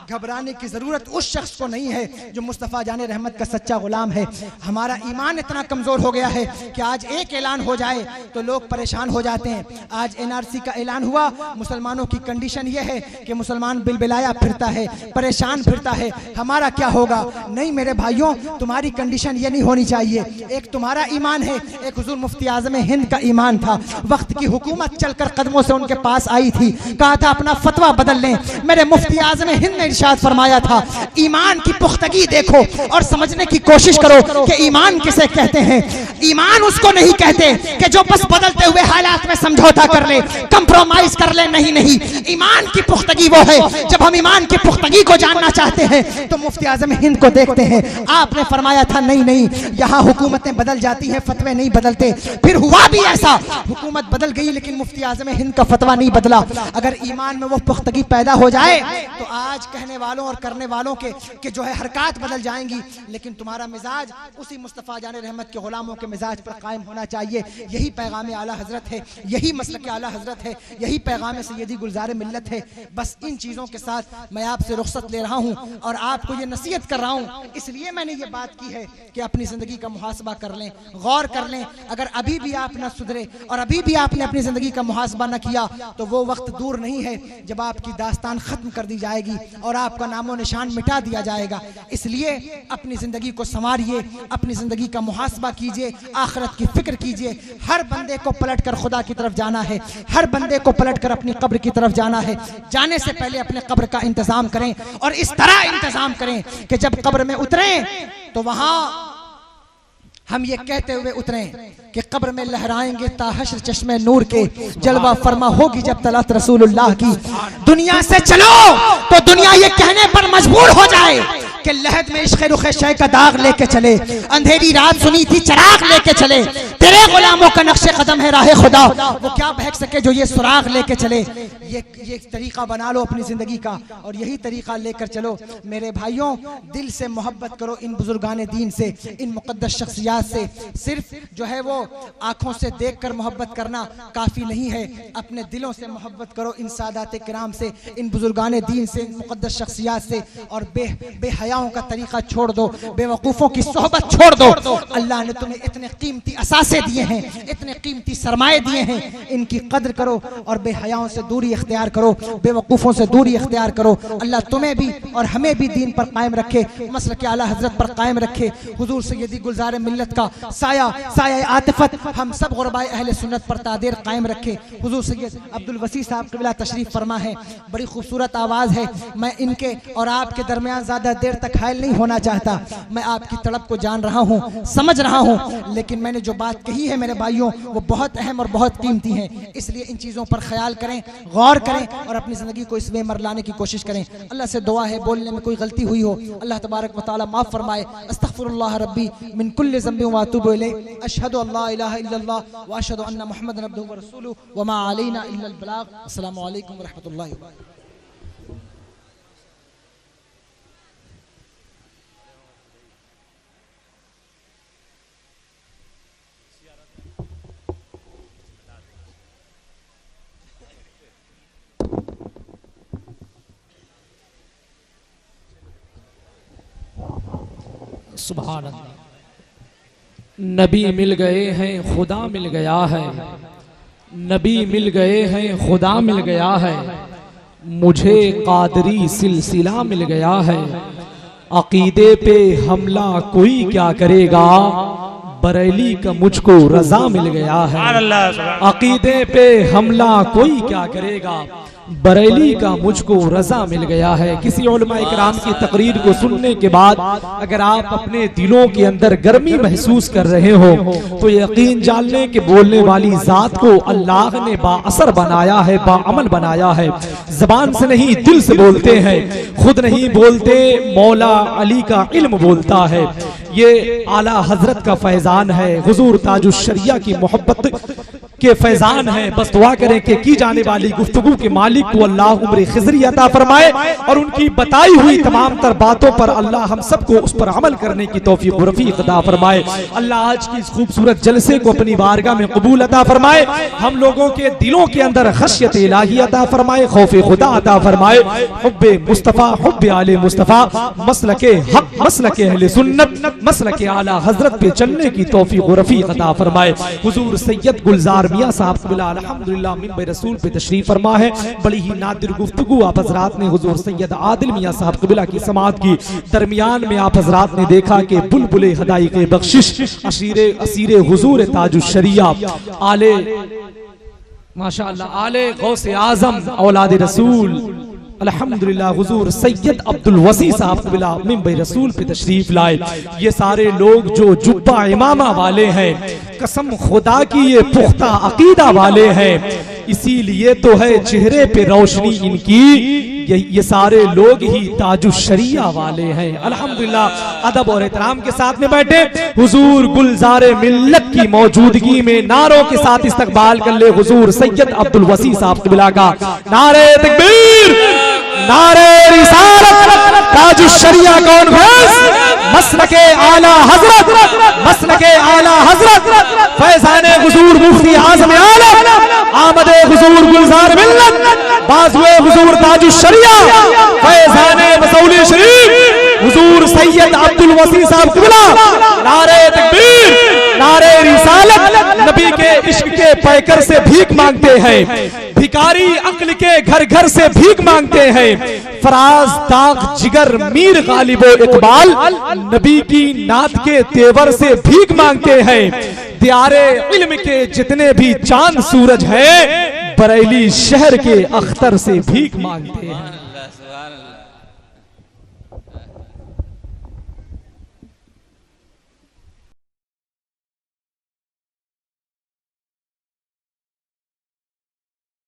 घबराने की जरूरत उस शख्स को नहीं है जो मुस्तफ़ा जाने रहमत का सच्चा गुलाम है। हमारा ईमान इतना कमजोर हो गया है कि आज एक ऐलान हो जाए तो लोग परेशान हो जाते हैं। आज NRC का ऐलान हुआ, मुसलमानों की कंडीशन यह है कि मुसलमान बिलबिलाया फिरता है, परेशान फिरता है, हमारा क्या होगा? नहीं मेरे भाइयों, तुम्हारी कंडीशन ये नहीं होनी चाहिए। एक तुम्हारा ईमान है, एक हुजूर मुफ्ती आज़म हिंद का ईमान था। वक्त की हुकूमत चलकर कदमों से उनके पास आई थी, कहा था अपना फतवा बदल लें। मेरे मुफ्ती आज़म हिंद ने इरशाद फरमाया था, ईमान की पुख्तगी देखो और समझने की कोशिश करो कि ईमान किसे कहते हैं। ईमान उसको नहीं कहते कि जो बस बदलते हुए हालात में समझौता कर ले, कंप्रोमाइज कर ले। नहीं नहीं, ईमान की पुख्तगी वो है, जब हम ईमान की पुख्तगी को जानना चाहते हैं तो मुफ्ती आज़म हिंद को देखते हैं। आपने फरमाया था नहीं नहीं, यहाँ हुकूमतें बदल जाती हैं, फतवे नहीं बदलते। फिर हुआ भी ऐसा, हुकूमत बदल गई लेकिन मुफ्ती आज़म हिंद का फतवा नहीं बदला। अगर ईमान में वो पुख्तगी पैदा हो जाए तो आज कहने वालों और करने वालों के जो है हरकत बदल जाएंगी, लेकिन तुम्हारा मिजाज उसी मुस्तफ़ा जाने रहमत के गुलामों के मिजाज पर कायम होना चाहिए। यही पैगाम आला हजरत है, यही मसलक आला हजरत है, यही पैगाम सैयदी गुलजार मिल्लत है। बस इन चीज़ों के साथ मैं आपसे रुखसत ले रहा हूँ और आपको ये नसीहत कर रहा हूँ। इसलिए मैंने ये बात की है कि अपनी ज़िंदगी का मुहासबा कर लें, गौर कर लें। अगर अभी भी आप न सुधरे और अभी भी आपने अपनी ज़िंदगी का मुहासबा न किया तो वो वक्त दूर नहीं है जब आपकी दास्तान ख़त्म कर दी जाएगी और आपका नामो निशान मिटा दिया जाएगा। इसलिए अपनी ज़िंदगी को संवारिए, अपनी ज़िंदगी का मुहासबा कीजिए, आखिरत की फिक्र कीजिए। हर बंदे को पलट कर खुदा की तरफ जाना है, हर बंदे को पलट कर अपनी कब्र की तरफ जाना है। जाने से पहले अपने कब्र का इंतजाम करें और इस तरह इंतजाम करें कि जब कब्र में उतरें तो वहां हम ये कहते हुए उतरें कि कब्र में लहराएंगे ताहश्र चश्मे नूर के, जलवा फरमा होगी जब तलत रसूलुल्लाह की। दुनिया से चलो तो दुनिया ये कहने पर मजबूर हो जाए कि लहद में इश्क़ रुख़ शय का दाग लेके चले, अंधेरी रात सुनी थी चराग लेके चले, तेरे गुलामों का नक्शे कदम है राह खुदा, वो क्या बहक सके जो ये सुराग लेके चले। ये तरीका बना लो अपनी जिंदगी का और यही तरीका लेकर चलो। मेरे भाइयों, दिल से मोहब्बत करो इन बुजुर्गान दीन से, इन मुक़द्दस शख्सियात से। सिर्फ जो है वो आंखों से देखकर मोहब्बत करना काफ़ी नहीं है, अपने दिलों से मोहब्बत करो इन सादात किराम से, इन बुजुर्गान दीन से, इन मुक़द्दस शख्सियात से। और बेहयाओं का तरीका छोड़ दो, बेवकूफ़ों की सोहबत छोड़ दो। अल्लाह ने तुम्हें इतने कीमती असासे दिए हैं, इतने कीमती सरमाए दिए हैं, इनकी कद्र करो और बेहयाओं से दूरी इख्तियार करो, बेवकूफ़ों से दूरी इख्तियार करो। अल्लाह तुम्हें भी और हमें भी दीन पर कायम रखे, मसलक आला हजरत पर कायम रखे। हुजूर सैयदी गुलजार मिल्लत का साया आतिफत हम सब गुरबाए अहले सुन्नत पर तादेर कायम रखे। हुजूर सैयद अब्दुल वसी साहब क़िबला तशरीफ़ फरमा है, बड़ी खूबसूरत आवाज़ है। मैं इनके और आपके दरमियान ज़्यादा देर तक हायल नहीं होना चाहता। मैं आपकी तड़प को जान रहा हूँ, समझ रहा हूँ, लेकिन मैंने जो बात कही है मेरे भाइयों वो बहुत अहम और बहुत कीमती है। इसलिए इन चीज़ों पर ख्याल करें, गौर करें और अपनी ज़िंदगी को इस में लाने की कोशिश करें। अल्लाह से दुआ है बोलने में कोई गलती हुई हो अल्लाह तबारक व तआला माफ़ फरमाए। अस्तग़फिरुल्लाह रब्बी मिन कुल्लि ज़ंबिन व अतूबु इलैहि। अशहदु अल्ला इलाहा इल्लल्लाह व अशहदु अन्ना मुहम्मदन अब्दुहु व रसूलुहु व मा अलैना इल्लल बलाग। अस्सलामु अलैकुम व रहमतुल्लाहि व बरकातुहू। सुभान अल्लाह। नबी मिल गए हैं, खुदा मिल गया है, नबी मिल गए हैं, खुदा मिल गया है, मुझे कादरी सिलसिला मिल गया है। अकीदे पे हमला कोई क्या करेगा, बरेली का मुझको रजा मिल गया है। अकीदे पे हमला कोई क्या करेगा, बरेली का मुझको रजा मिल गया है। किसी उलमा इकराम की तकरीर को सुनने के बाद अगर आप अपने दिलों के अंदर गर्मी महसूस कर रहे हो तो यकीन जान लें कि बोलने वाली जात को अल्लाह ने बाअसर बनाया है, बाअमल बनाया है। जबान से नहीं दिल से बोलते हैं, खुद नहीं बोलते, मौला अली का इल्म बोलता है। ये आला हजरत का फैजान है, हुजूर ताजुश शरिया की मोहब्बत के फैजान है। बस दुआ करें कि की जाने वाली गुफ्तगू के मालिक को अल्लाह उम्र खिजरी अता फरमाए और उनकी बताई हुई तमाम तर बातों पर अल्लाह हम सबको उस पर अमल करने की तौफीक व रफीक अता फरमाए। अल्लाह आज की इस खूबसूरत जलसे को अपनी बारगाह में कबूल अता फरमाए। हम लोगों के दिलों के अंदर खशियत इलाही अता फरमाए, खौफ खुदा अता फरमाए, हुब्बे मुस्तफा, हुब्बे आले मुस्तफा, मसलके हक, मसलके अहले सुन्नत, मसलके आला हजरत पे चलने की तौफीक व रफीक अता फरमाए। हुजूर सैयद गुलजार मियां साहब कबिला अल्हम्दुलिल्लाह मिंबर रसूल पे तशरीफ फरमा है। बड़ी ही नादिर गुफ्तगू आप हजरात ने हुजूर सैयद आदिल मियां साहब कबिला की समाअत की। दरमियान में आप हजरात ने देखा कि बुलबुले हदाइक़े बख्शिश असीरे हुजूर ताजुश शरिया आले माशाअल्लाह आले गौसे आजम औलाद रसूल अल्हम्दुलिल्लाह हुजूर सैयद अब्दुल वसी साहब कबिला मिंबर रसूल पे तशरीफ लाए। ये सारे लोग जो जुब्बा इमामा वाले हैं, कसम खुदा की ये पुख्ता अकीदा वाले हैं, इसीलिए तो है चेहरे पे रोशनी इनकी। ये सारे लोग ही ताजुश शरिया वाले हैं। अल्हम्दुलिल्लाह अदब और एहतराम के साथ में बैठे हुजूर गुलजारे मिल्लत की मौजूदगी में नारों के साथ इस्तकबाल कर ले हुजूर सैयद अब्दुल वसी साहब कबिला का। नारे तकबीर, नारे रिसालत, ताजुश शरिया कॉन्फ्रेंस, मसलके आला हजरत, मसलके आला हजरत, फैजाने हुजूर मुफ्ती आज़म आलम, आमदे हुजूर गुलजार मिल्लत, बाज़ुए हुजूर ताजुश शरिया, फैजाने वसूली शरीफ हुजूर सैयद अब्दुल वसी साहब क़िबला। नारे तकबीर, नारे रिसालत, नबी के इश्क के पैकर से भीख मांगते हैं, भिखारी अक्ल के घर घर से भीख मांगते हैं। फराज दाग जिगर मीर गालिबो इकबाल नबी की नात के तेवर से भीख मांगते हैं। दियारे इल्म के जितने भी चांद सूरज है बरेली शहर के अख्तर से भीख मांगते हैं।